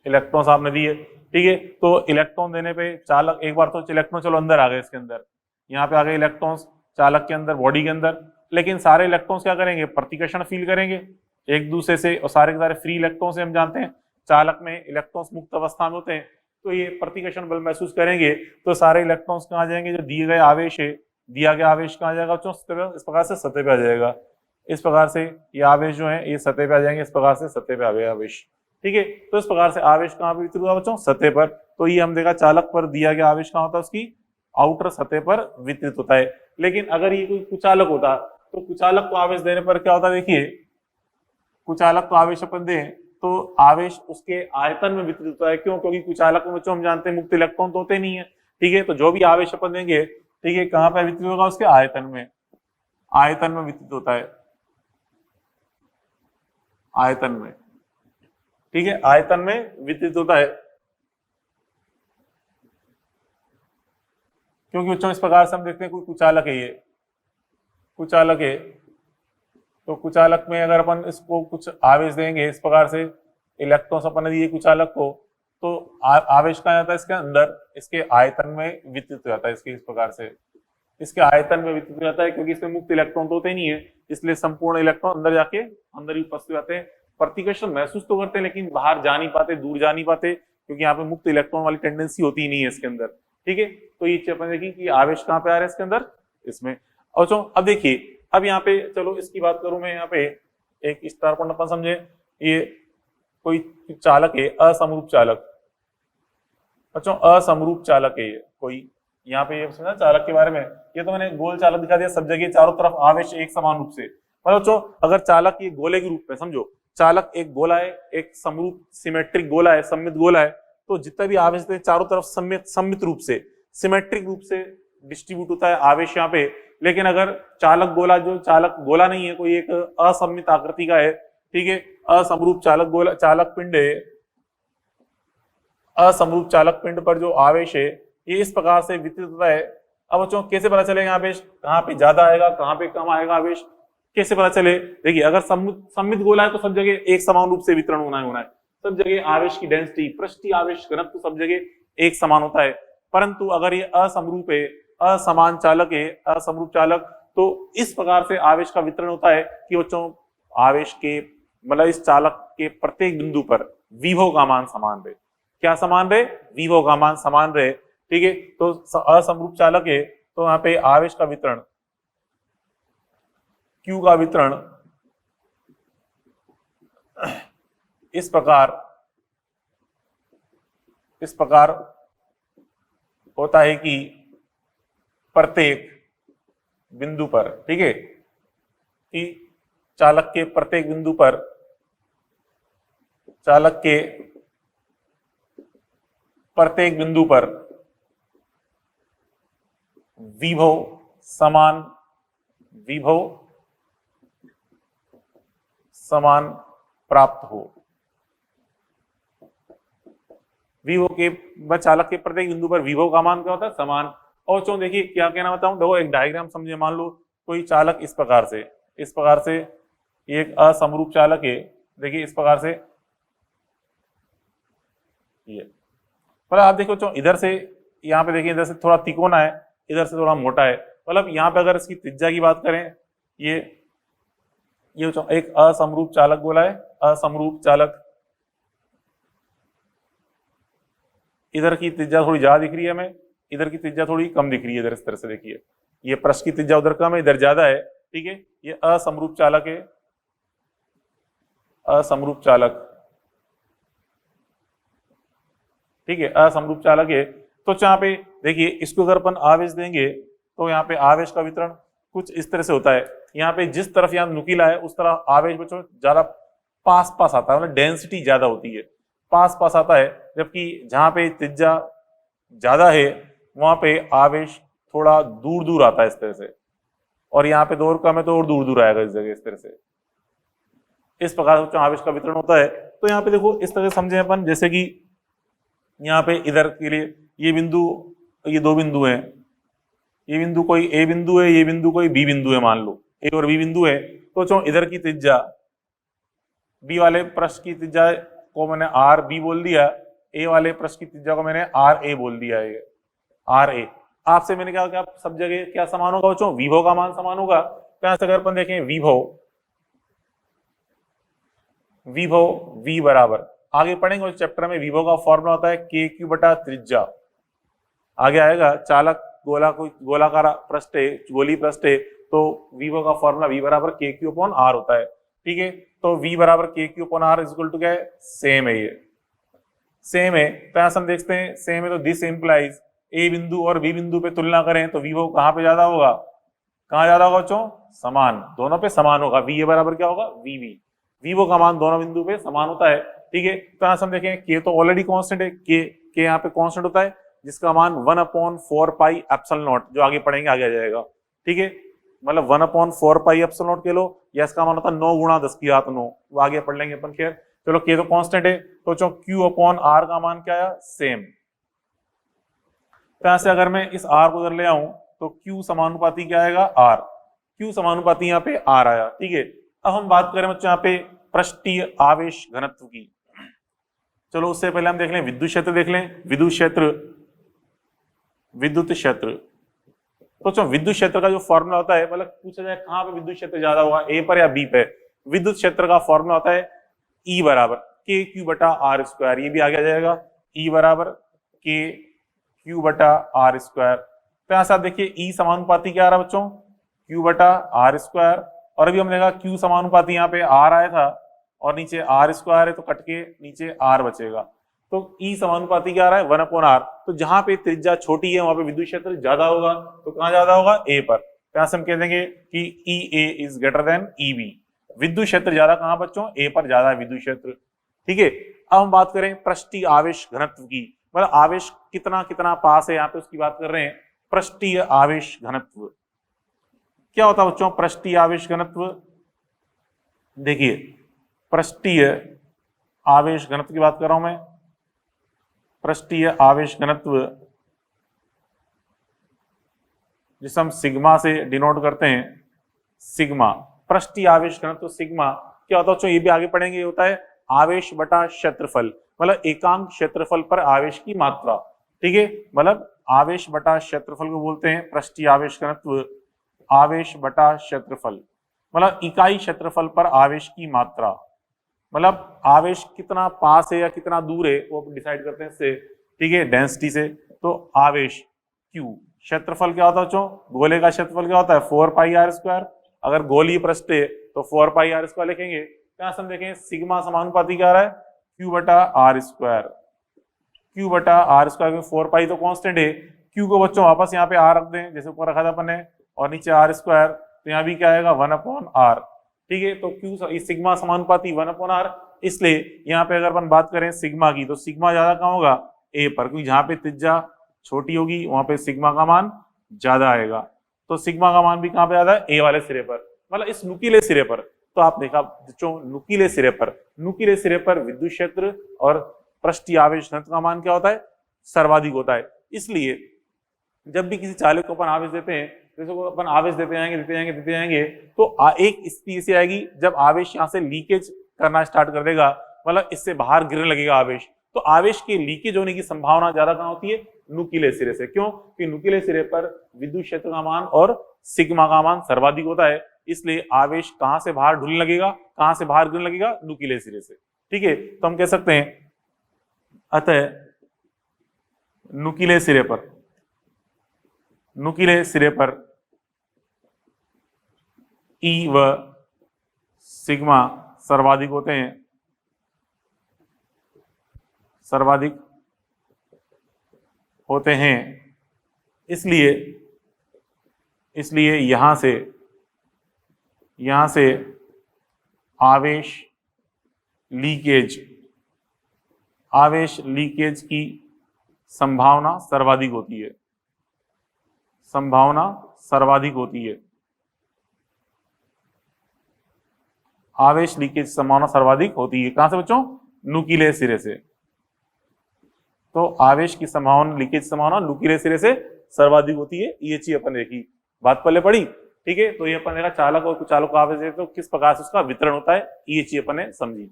इलेक्ट्रॉन्स आपने दिए, ठीक है। तो इलेक्ट्रॉन देने पे चालक, एक बार तो इलेक्ट्रॉन चलो अंदर आ गए इसके अंदर, यहाँ पे आ गए इलेक्ट्रॉन्स चालक के अंदर, बॉडी के अंदर, लेकिन सारे इलेक्ट्रॉन्स क्या करेंगे, प्रतिकर्षण फील करेंगे एक दूसरे से, और सारे के सारे फ्री इलेक्ट्रॉन से हम जानते हैं चालक में इलेक्ट्रॉन्स मुक्त अवस्था में होते हैं, तो ये प्रतिकर्षण बल महसूस करेंगे, तो सारे इलेक्ट्रॉन्स कहाँ जाएंगे, जो दिए गए आवेश है, दिया गया आवेश कहाँ जाएगा, इस प्रकार से सतह पे आ जाएगा, इस प्रकार से ये आवेश जो है ये सतह पे आ जाएंगे, इस प्रकार से सतह पे आ गए आवेश, ठीक है। तो इस प्रकार से आवेश कहाँ पे वितरित हुआ बच्चों, सतह पर। तो ये हम देखा चालक पर दिया गया आवेश कहाँ होता है, उसकी आउटर सतह पर वितरित होता है। लेकिन अगर ये कोई कुचालक होता तो कुचालक को आवेश देने पर क्या होता है, देखिए कुचालक को आवेश अपन दें तो आवेश उसके आयतन में वितरित होता है। क्यों, क्योंकि कुचालक में बच्चों हम जानते हैं मुक्त इलेक्ट्रॉन तो होते नहीं है, ठीक है। तो जो भी आवेश अपन देंगे, ठीक है, कहाँ पर वितरित होगा, उसके आयतन में, आयतन में वितरित होता है, आयतन में, ठीक है, आयतन में वितरित होता है। क्योंकि बच्चों इस प्रकार से हम देखते हैं कोई कुचालक है, ये कुचालक है, तो कुचालक में अगर अपन इसको कुछ आवेश देंगे इस प्रकार से, इलेक्ट्रॉन्स अपन ने दिए कुचालक को, तो आवेश कहाँ जाता है, इसके अंदर, इसके आयतन में वितरित हो जाता है, इसके इस प्रकार से इसके आयतन में वितरित हो जाता है। क्योंकि इसमें मुक्त इलेक्ट्रॉन तो होते नहीं है, इसलिए संपूर्ण इलेक्ट्रॉन अंदर जाके अंदर ही उपस्थित रहते हैं, प्रतिकर्षण महसूस तो करते हैं लेकिन बाहर जा नहीं पाते, दूर जा नहीं पाते, क्योंकि यहाँ पे मुक्त इलेक्ट्रॉन वाली टेंडेंसी होती ही नहीं है इसके अंदर, ठीक है। तो ये अपन देखिए कि आवेश कहाँ पे आ रहा है इसके अंदर, इसमें। और चलो अब देखिए, अब यहाँ पे चलो इसकी बात करूं मैं, यहाँ पे एक स्टार पॉइंट अपन समझे, ये कोई चालक है असमरूप चालक, अच्छा असमरूप चालक है ये कोई, यहाँ पे ये समझा चालक के बारे में, ये तो मैंने गोल चालक दिखा दिया, सब जगह चारों तरफ आवेश एक समान रूप से, मतलब जो अगर चालक ये गोले के रूप में समझो, चालक एक गोला है, एक समरूप सिमेट्रिक गोला है, सममित गोला है, तो जितना भी आवेश है चारों तरफ सममित रूप से, सिमेट्रिक रूप से डिस्ट्रीब्यूट होता है आवेश यहाँ पे। लेकिन अगर चालक गोला, जो चालक गोला नहीं है, कोई एक असममित आकृति का है, ठीक है, असमरूप चालक गोला, चालक पिंड है, असमरूप चालक पिंड पर जो आवेश है ये इस प्रकार से वितरित होता है। अब बच्चों कैसे पता चलेगा आवेश कहाँ पे ज्यादा आएगा, कहाँ पे कम आएगा आवेश, कैसे पता चले, देखिए अगर सममित गोला है तो सब जगह एक समान रूप से वितरण होना है, सब जगह आवेश की डेंसिटी, पृष्ठीय आवेश घनत्व सब जगह एक समान होता है। परंतु अगर ये असमरूप है, असमान चालक है, असमरूप चालक, तो इस प्रकार से आवेश का वितरण होता है कि बच्चों आवेश के, मतलब इस चालक के प्रत्येक बिंदु पर विभव का मान समान रहे। क्या समान रहे, विभव का मान समान रहे, ठीक है। तो असमरूप चालक है तो यहाँ पे आवेश का वितरण, Q का वितरण इस प्रकार होता है कि प्रत्येक बिंदु पर, ठीक है, कि चालक के प्रत्येक बिंदु पर, चालक के प्रत्येक बिंदु पर विभव समान प्राप्त हो। विभव के, चालक के प्रत्येक बिंदु पर विभव का मान क्या होता है, समान। और चलो देखिए क्या कहना बताऊं, देखो एक डायग्राम समझिए, मान लो कोई चालक इस प्रकार से एक असमरूप चालक है, देखिए इस प्रकार से ये, मतलब आप देखो चलो इधर से, यहाँ पे देखिए इधर से थोड़ा तिकोना है, इधर से थोड़ा मोटा है, मतलब यहाँ पे अगर इसकी त्रिज्या की बात करें, ये एक असमरूप चालक गोला है, असमरूप चालक, इधर की त्रिज्या थोड़ी ज्यादा दिख रही है हमें, इधर की त्रिज्या थोड़ी कम दिख रही है, इधर इस तरह से देखिए, ये पृष्ठ की त्रिज्या उधर कम है, इधर ज्यादा है, ठीक है। ये असमरूप चालक है, असमरूप चालक, ठीक है, असमरूप चालक है। तो यहाँ पे देखिए इसको अगर अपन आवेश देंगे तो यहाँ पे आवेश का वितरण कुछ इस तरह से होता है, यहाँ पे जिस तरफ यहाँ नुकीला है उस तरफ आवेश बच्चों ज्यादा पास पास आता है, मतलब डेंसिटी ज्यादा होती है, पास पास आता है, जबकि जहाँ पे त्रिज्या ज्यादा है वहां पे आवेश थोड़ा दूर दूर आता है इस तरह से, और यहाँ पे दूर कम है तो और दूर दूर आएगा इस जगह, इस तरह से, इस प्रकार से आवेश का वितरण होता है। तो यहाँ पे देखो इस तरह से समझे अपन, जैसे कि यहाँ पे इधर के लिए ये बिंदु, ये दो बिंदु हैं, ये बिंदु कोई ए बिंदु है, ये बिंदु कोई बी बिंदु है, मान लो ए और बी बिंदु है, तो चलो इधर की त्रिज्या बी वाले पृष्ठ की त्रिज्या को मैंने आर बी बोल दिया, ए वाले पृष्ठ की त्रिज्या को मैंने आर ए बोल दिया है, आर ए। आपसे मैंने कहा क्या सब जगह क्या समान होगा बच्चों, विभव का मान समान होगा। तो यहां से अगर अपन देखें विभव, विभव v बराबर, आगे पढ़ेंगे उस चैप्टर में, विभव का फॉर्मूला होता है के क्यू बटा त्रिज्या, आगे आएगा। चालक गोला कोई गोलाकार पृष्ठ है, गोली पृष्ठ है, तो विभव का फॉर्मूला v बराबर के क्यू अपॉन आर होता है, ठीक है। तो v बराबर K Q upon R is equal to क्या है, सेम है, ये सेम है। तो यहां से हम देखते हैं सेम है, तो दिस इंप्लाइज ए बिंदु और बी बिंदु पे तुलना करें तो विभव कहां पे ज्यादा होगा, कहां ज्यादा होगा बच्चों, समान, दोनों पे समान होगा। v बराबर क्या होगा, वी, विभव का मान दोनों बिंदु पे समान होता है, ठीक है। तो यहां से हम देखें के तो ऑलरेडी कांस्टेंट है, के यहाँ पे कांस्टेंट होता है जिसका मान 1/4 पाई एप्सिलॉन नॉट, जो आगे पढ़ेंगे आगे आ जाएगा, ठीक है। मतलब 1/4 पाई एप्सिलॉन नॉट के लो, या इसका मान होता है 9 गुणा 10 की घात 9, वो आगे पढ़ लेंगे अपन। खैर चलो के तो कांस्टेंट है, तो चलो क्यू अपॉन आर का मान क्या आया, सेम। तो यहां से अगर मैं इस आर को इधर ले आऊं तो क्यू समानुपाती क्या आएगा, आर, क्यू समानुपाती यहाँ पे आर आया, ठीक है। अब हम बात करें बच्चों यहाँ पे पृष्ठीय आवेश घनत्व की। चलो उससे पहले हम देख लें विद्युत क्षेत्र, देख लें विद्युत क्षेत्र, विद्युत क्षेत्र। तो चलो विद्युत क्षेत्र का जो फॉर्मूला होता है, मतलब पूछा जाए कहां पे विद्युत क्षेत्र ज्यादा होगा, ए पर या बी पे, विद्युत क्षेत्र का फॉर्मूला होता है ई बराबर के क्यू बटा आर स्क्वायर, ये भी आगे आ जाएगा, ई बराबर के क्यू बटा आर स्क्वायर। तो यहां से आप देखिए ई समानुपाती क्या आ रहा है बच्चों, क्यू बटा आर स्क्वायर, और अभी हमने देखा क्यू समानुपाती यहाँ पे आर आया था और नीचे आर स्क्वायर है, तो कट के नीचे आर बचेगा। तो ई समानुपाती क्या आ रहा है, 1/r। तो जहां पे त्रिज्या छोटी है वहां पे विद्युत क्षेत्र ज्यादा होगा, तो कहां ज्यादा होगा, ए पर। तो यहां से हम कह देंगे कि E A is greater than E B, विद्युत क्षेत्र ज्यादा कहां बच्चों, ए पर ज्यादा है विद्युत क्षेत्र, ठीक है। अब हम बात करें पृष्ठीय आवेश घनत्व की, मतलब आवेश कितना कितना पास है यहाँ पे उसकी बात कर रहे हैं। पृष्ठीय आवेश घनत्व क्या होता है बच्चों, पृष्ठीय आवेश घनत्व, देखिए पृष्ठीय आवेश घनत्व की बात कर रहा हूं मैं। पृष्ठीय आवेश घनत्व जिसे हम सिग्मा से डिनोट करते हैं, सिग्मा, पृष्ठीय आवेश घनत्व सिग्मा क्या होता है, ये भी आगे पढ़ेंगे, होता है आवेश बटा क्षेत्रफल, मतलब एकांक क्षेत्रफल पर आवेश की मात्रा, ठीक है। मतलब आवेश बटा क्षेत्रफल को बोलते हैं पृष्ठीय आवेश घनत्व, आवेश बटा क्षेत्रफल, मतलब इकाई क्षेत्रफल पर आवेश की मात्रा, मतलब आवेश कितना पास है या कितना दूर है वो डिसाइड करते हैं इससे, ठीक है, डेंसिटी से। तो आवेश Q, क्षेत्रफल क्या होता है बच्चों, गोले का क्षेत्रफल क्या होता है 4 पाई आर स्क्वायर, अगर गोलीय पृष्ठ है तो 4 पाई आर स्क्वायर लिखेंगे। क्या हम देखें सिग्मा समानुपाती क्या आ रहा है, Q बटा आर स्क्वायर, Q बटा आर स्क्वायर में 4 पाई तो कांस्टेंट है, Q को बच्चों वापस यहाँ पे आर रख दें जैसे ऊपर रखा था अपन ने, और नीचे आर स्क्वायर, तो यहाँ भी क्या आएगा 1/r, ठीक है। तो Q सिग्मा समानुपाती 1/r, इसलिए यहाँ पे अगर अपन बात करें सिग्मा की, तो सिग्मा ज्यादा कहाँ होगा, ए पर, क्योंकि जहाँ पे त्रिज्या छोटी होगी वहां पे सिग्मा का मान ज्यादा आएगा। तो सिग्मा का मान भी कहाँ पे ज्यादा है, ए वाले सिरे पर, मतलब इस नुकीले सिरे पर। तो आप देखा बच्चों नुकीले सिरे पर विद्युत क्षेत्र और पृष्ठीय आवेश घनत्व का मान क्या होता है, सर्वाधिक होता है। इसलिए जब भी किसी चालक को अपन आवेश देते हैं, जैसे को अपन आवेश देते जाएंगे, तो एक स्थिति ऐसी आएगी जब आवेश यहाँ से लीकेज करना स्टार्ट कर देगा, मतलब इससे बाहर गिरने लगेगा आवेश, तो आवेश के लीकेज होने की संभावना ज्यादा कहाँ होती है, नुकीले सिरे से। क्यों, कि नुकीले सिरे पर विद्युत क्षेत्र का मान और सिग्मा का मान सर्वाधिक होता है, इसलिए आवेश कहां से बाहर ढुलने लगेगा, कहां से बाहर गिरने लगेगा, नुकीले सिरे से, ठीक है। तो हम कह सकते हैं अतः नुकीले सिरे पर ई व सिग्मा सर्वाधिक होते हैं, इसलिए यहां से आवेश लीकेज की संभावना सर्वाधिक होती है, आवेश लीकेज संभावना सर्वाधिक होती है। कहां से बच्चों, नुकीले सिरे से। तो आवेश की संभावना, लीकेज संभावना नुकीले सिरे से सर्वाधिक होती है, ये चीज अपन देखी, बात पहले पढ़ी। ठीक है, तो ये अपन देखा चालक और कुचालक का आवेश है तो किस प्रकार से उसका वितरण होता है, ये चीज अपन ने समझी।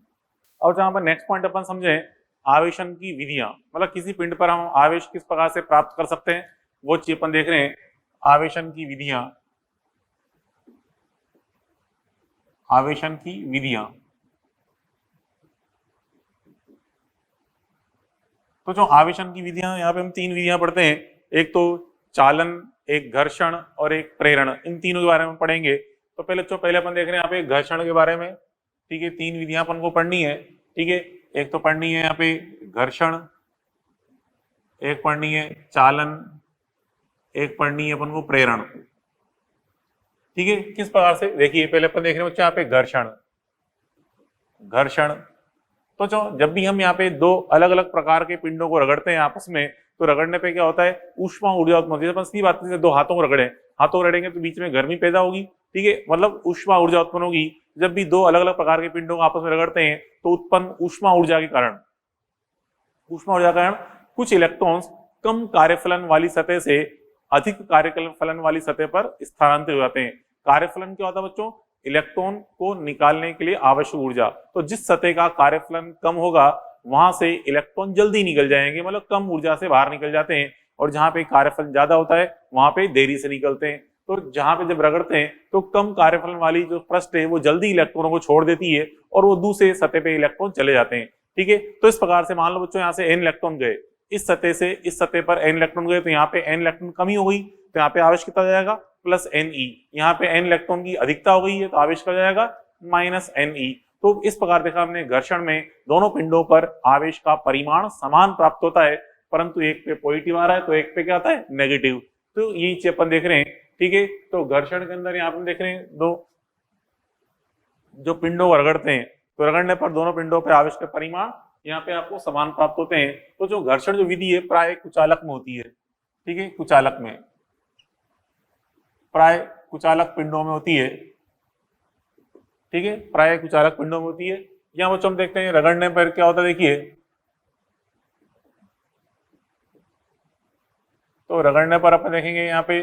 और जहां पर नेक्स्ट पॉइंट अपन समझे आवेशन की विधियां, मतलब किसी पिंड पर हम आवेश किस प्रकार से प्राप्त कर सकते हैं, वो चीज अपन देख रहे हैं, आवेशन की विधियां। आवेशन की विधियां, तो जो आवेशन की विधियां, यहाँ पे हम 3 विधियां पढ़ते हैं, एक तो चालन, एक घर्षण और एक प्रेरण, इन तीनों के बारे में पढ़ेंगे। तो पहले अपन देख रहे हैं यहाँ पे घर्षण के बारे में। ठीक है, 3 विधियां अपन को पढ़नी है। ठीक है, एक तो पढ़नी है यहाँ पे घर्षण, एक पढ़नी है चालन, एक पढ़नी है अपन को प्रेरण। ठीक है, किस प्रकार से देखिए, पहले अपन देख रहे हैं बच्चे यहाँ पे घर्षण। घर्षण तो जब भी हम यहाँ पे 2 अलग अलग प्रकार के पिंडों को रगड़ते हैं आपस में, तो रगड़ने पे क्या होता है, ऊष्मा ऊर्जा उत्पन्न होती है। अपन सीधी बात है, 2 हाथों को रगड़े, हाथों को रगड़ेंगे तो बीच में गर्मी पैदा होगी। ठीक है, मतलब ऊष्मा ऊर्जा उत्पन्न होगी। जब भी 2 अलग अलग प्रकार के पिंडों को आपस में रगड़ते हैं तो उत्पन्न ऊष्मा ऊर्जा के कारण, कुछ इलेक्ट्रॉन्स कम कार्यफलन वाली सतह से अधिक कार्यफलन वाली सतह पर स्थानांतरित हो जाते हैं। कार्यफलन क्या होता है बच्चों, इलेक्ट्रॉन को निकालने के लिए आवश्यक ऊर्जा। तो जिस सतह का कार्यफलन कम होगा वहां से इलेक्ट्रॉन जल्दी निकल जाएंगे, मतलब कम ऊर्जा से बाहर निकल जाते हैं, और जहां पे कार्यफलन ज्यादा होता है वहां पे देरी से निकलते हैं। तो जहां पे जब रगड़ते हैं तो कम कार्यफलन वाली जो पृष्ठ है वो जल्दी इलेक्ट्रॉनों को छोड़ देती है और वो दूसरे सतह पे इलेक्ट्रॉन चले जाते हैं। ठीक है, तो इस प्रकार से मान लो बच्चों यहाँ से n इलेक्ट्रॉन गए, इस सतह से इस सतह पर n इलेक्ट्रॉन गए, तो यहाँ पे n इलेक्ट्रॉन कमी हो गई, तो यहाँ पे आवेश कितना जाएगा, प्लस Ne। यहाँ पे n इलेक्ट्रॉन की अधिकता हो गई है तो आवेश का जाएगा माइनस Ne। तो इस प्रकार देखा हमने घर्षण में दोनों पिंडों पर आवेश का परिमाण समान प्राप्त होता है, परंतु एक पे पॉजिटिव आ रहा है तो एक पे क्या आता है, नेगेटिव। तो यही चीज अपन देख रहे हैं। ठीक है, तो घर्षण के अंदर यहाँ पे देख रहे हैं 2 जो पिंडों को रगड़ते हैं, तो रगड़ने पर दोनों पिंडों पर आवेश के परिमाण यहाँ पे आपको समान प्राप्त होते हैं। तो जो घर्षण जो विधि है प्राय कुचालक में होती है। ठीक है, कुचालक में, प्राय कुचालक पिंडों में होती है। ठीक है, प्राय कुचालक पिंडों में होती है। यहाँ बच्चों हम देखते हैं रगड़ने पर क्या होता है, देखिए तो रगड़ने पर अपन देखेंगे यहाँ पे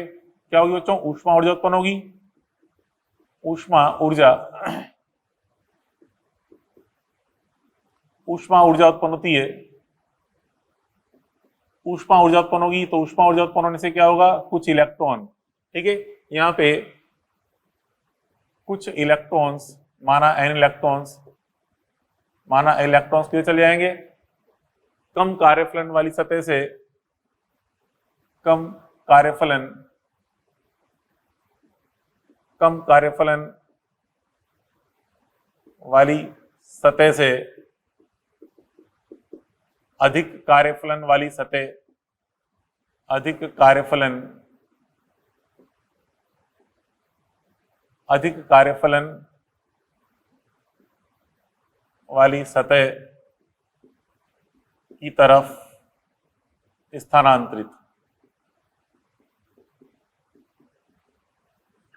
क्या होगी बच्चों, ऊष्मा ऊर्जा उत्पन्न होगी। ऊष्मा ऊर्जा उत्पन्न होती है। ऊष्मा ऊर्जा उत्पन्न होगी तो ऊष्मा ऊर्जा उत्पन्न होने से क्या होगा, कुछ इलेक्ट्रॉन। ठीक है, यहाँ पे कुछ इलेक्ट्रॉन्स, माना n इलेक्ट्रॉन्स किधर चले जाएंगे, कम कार्यफलन वाली सतह से, कम कार्यफलन वाली सतह से अधिक कार्यफलन वाली सतह, अधिक कार्यफलन वाली सतह की तरफ स्थानांतरित।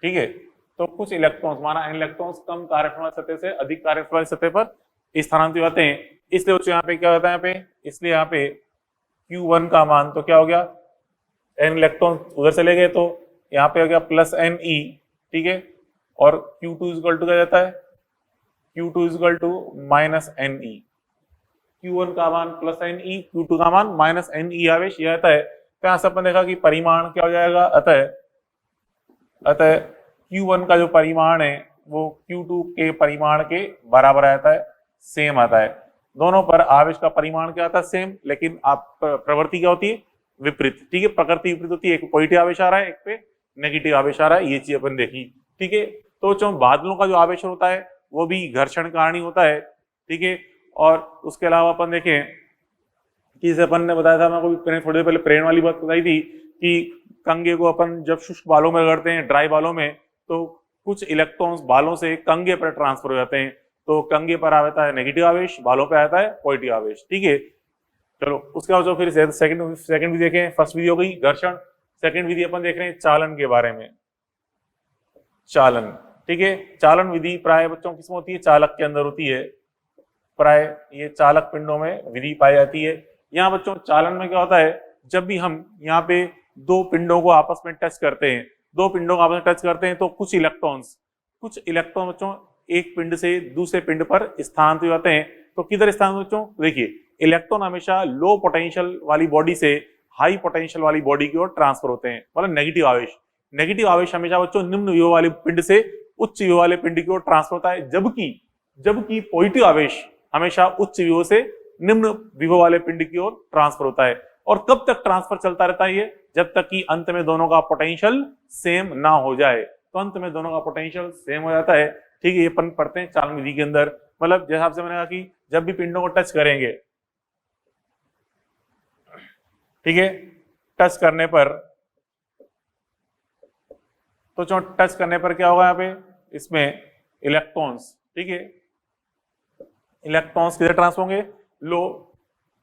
ठीक है, तो कुछ इलेक्ट्रॉन्स, माना n इलेक्ट्रॉन्स कम कार्यफलन वाली सतह से अधिक कार्यफलन वाली सतह पर स्थानांतरित होते हैं। इसलिए यहाँ पे क्या होता है, यहाँ पे इसलिए यहाँ पे Q1 का मान तो क्या हो गया, n इलेक्ट्रॉन उधर चले गए तो यहाँ पे हो गया प्लस Ne। ठीक है, और Q2 इक्वल टू क्या जाता है, Q2 equal to minus Ne। Q1 का मान प्लस Ne, Q2 का मान माइनस Ne आवेश यह आता है। तो यहाँ से अपन देखा कि परिमाण क्या हो जाएगा, अतः Q1 का जो परिमाण है वो Q2 के परिमाण के बराबर आता है, सेम आता है। दोनों पर आवेश का परिमाण क्या आता है, सेम, लेकिन आप प्रवृत्ति क्या होती है, विपरीत। ठीक है, प्रकृति विपरीत होती है, एक पॉजिटिव आवेश आ रहा है, एक पे नेगेटिव आवेश आ रहा है, ये चीज अपन देखी। ठीक है, तो जो बादलों का जो आवेश होता है वो भी घर्षण कारण ही होता है। ठीक है, और उसके अलावा अपन देखें कि जैसे अपन ने बताया था, मैं को थोड़ी देर पहले प्रेरण वाली बात बताई थी कि कंगे को अपन जब शुष्क बालों में रगड़ते हैं, ड्राई बालों में, तो कुछ इलेक्ट्रॉन्स बालों से कंगे पर ट्रांसफर हो जाते हैं। तो कंगे पर आता है नेगेटिव आवेश, बालों पे आता है पॉजिटिव आवेश। ठीक है, चलो उसके बाद जो फिर सेकंड विधि देखें। फर्स्ट विधि हो गई घर्षण, सेकंड विधि अपन देख रहे हैं चालन के बारे में। चालन, ठीक है, चालन विधि प्राय बच्चों किसमें होती है, चालक के अंदर होती है। प्राय ये चालक पिंडों में विधि पाई जाती है। यहाँ बच्चों चालन में क्या होता है, जब भी हम यहाँ पे दो पिंडों को आपस में टच करते हैं, दो पिंडों को आपस में टच करते हैं तो कुछ इलेक्ट्रॉन बच्चों एक पिंड से दूसरे पिंड पर स्थानांतरित होते हैं। तो किधर स्थानांतरित बच्चों, देखिए इलेक्ट्रॉन हमेशा लो पोटेंशियल वाली बॉडी से हाई पोटेंशियल वाली बॉडी की ओर ट्रांसफर होते हैं, मतलब नेगेटिव आवेश हमेशा बच्चों निम्न विभव वाले पिंड से उच्च विभव वाले पिंड की ओर ट्रांसफर होता है, जबकि पॉजिटिव आवेश हमेशा उच्च विभव से निम्न विभव वाले पिंड की ओर ट्रांसफर होता है। और कब तक ट्रांसफर चलता रहता है ये, जब तक कि अंत में दोनों का पोटेंशियल सेम ना हो जाए। तो अंत में दोनों का पोटेंशियल सेम हो जाता है, ठीक है। ये अपन पढ़ते हैं चालन विधि के अंदर, मतलब जैसा आपसे मैंने कहा कि जब भी पिंडों को टच करेंगे, ठीक है, टच करने पर तो टच करने पर क्या होगा यहाँ पे, इसमें इलेक्ट्रॉन्स, ठीक है, इलेक्ट्रॉन्स किधर ट्रांसफर होंगे, लो,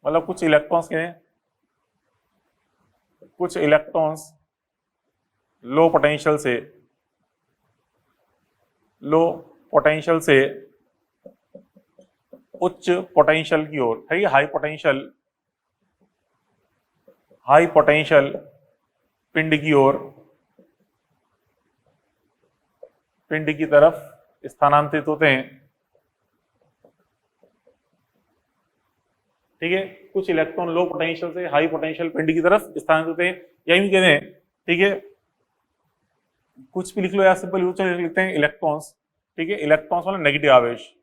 मतलब कुछ इलेक्ट्रॉन्स लो पोटेंशियल से उच्च पोटेंशियल की ओर, है हाई पोटेंशियल पिंड की तरफ स्थानांतरित होते हैं, ठीक है। कुछ इलेक्ट्रॉन लो पोटेंशियल से हाई पोटेंशियल पिंड की तरफ स्थानांतरित होते हैं, यही कहते हैं, ठीक है। कुछ भी लिख लो या सिंपल यूज लिखते हैं इलेक्ट्रॉन्स, ठीक है। इलेक्ट्रॉन्स मतलब नेगेटिव आवेश,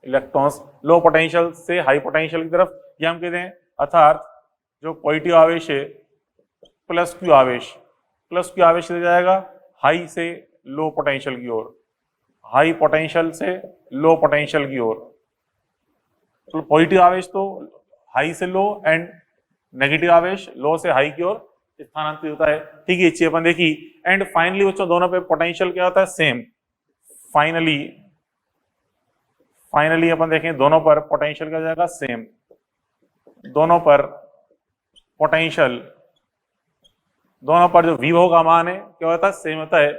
इलेक्ट्रॉन्स लो पोटेंशियल से हाई पोटेंशियल की तरफ, ये हम कहते हैं। अर्थात जो पॉजिटिव आवेश है प्लस क्यू आवेश ले जाएगा हाई से लो पोटेंशियल की ओर, हाई पोटेंशियल से लो पोटेंशियल की ओर। तो पॉजिटिव आवेश तो हाई से लो एंड नेगेटिव आवेश लो से हाई की ओर स्थानांतरित होता है, ठीक है। ये अपन देखी। एंड फाइनली बच्चों दोनों पे पोटेंशियल क्या होता है, सेम। फाइनली अपन देखें दोनों पर पोटेंशियल क्या जाएगा, सेम। दोनों पर पोटेंशियल, दोनों पर जो विभव का मान है क्या होता है, सेम होता है।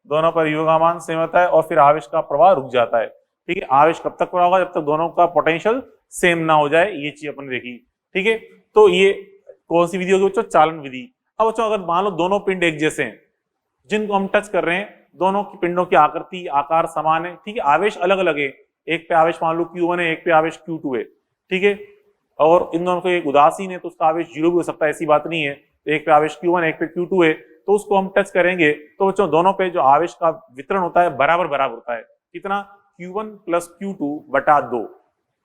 दोनों पर विभव का मान सेम होता है और फिर आवेश का प्रवाह रुक जाता है, ठीक है। आवेश कब तक प्रवाह होगा, जब तक दोनों का पोटेंशियल सेम ना हो जाए। ये चीज अपन देखी, ठीक है। तो ये कौन सी विधि होगी बच्चों, चालन विधि। अब बच्चों अगर मान लो दोनों पिंड एक जैसे हैं, जिनको हम टच कर रहे हैं, दोनों की पिंडों की आकृति आकार समान है, ठीक है, आवेश अलग अलग है। एक पे आवेश मान लो Q1 है, एक पे आवेश Q2 है, ठीक है। और इन दोनों को एक उदासीन है तो उसका आवेश 0 भी हो सकता है, ऐसी बात नहीं है। एक पे आवेश Q1 एक पे Q2 है, तो उसको हम टच करेंगे तो बच्चों दोनों पे जो आवेश का वितरण होता है बराबर होता है। कितना, Q1 प्लस Q2 बटा 2,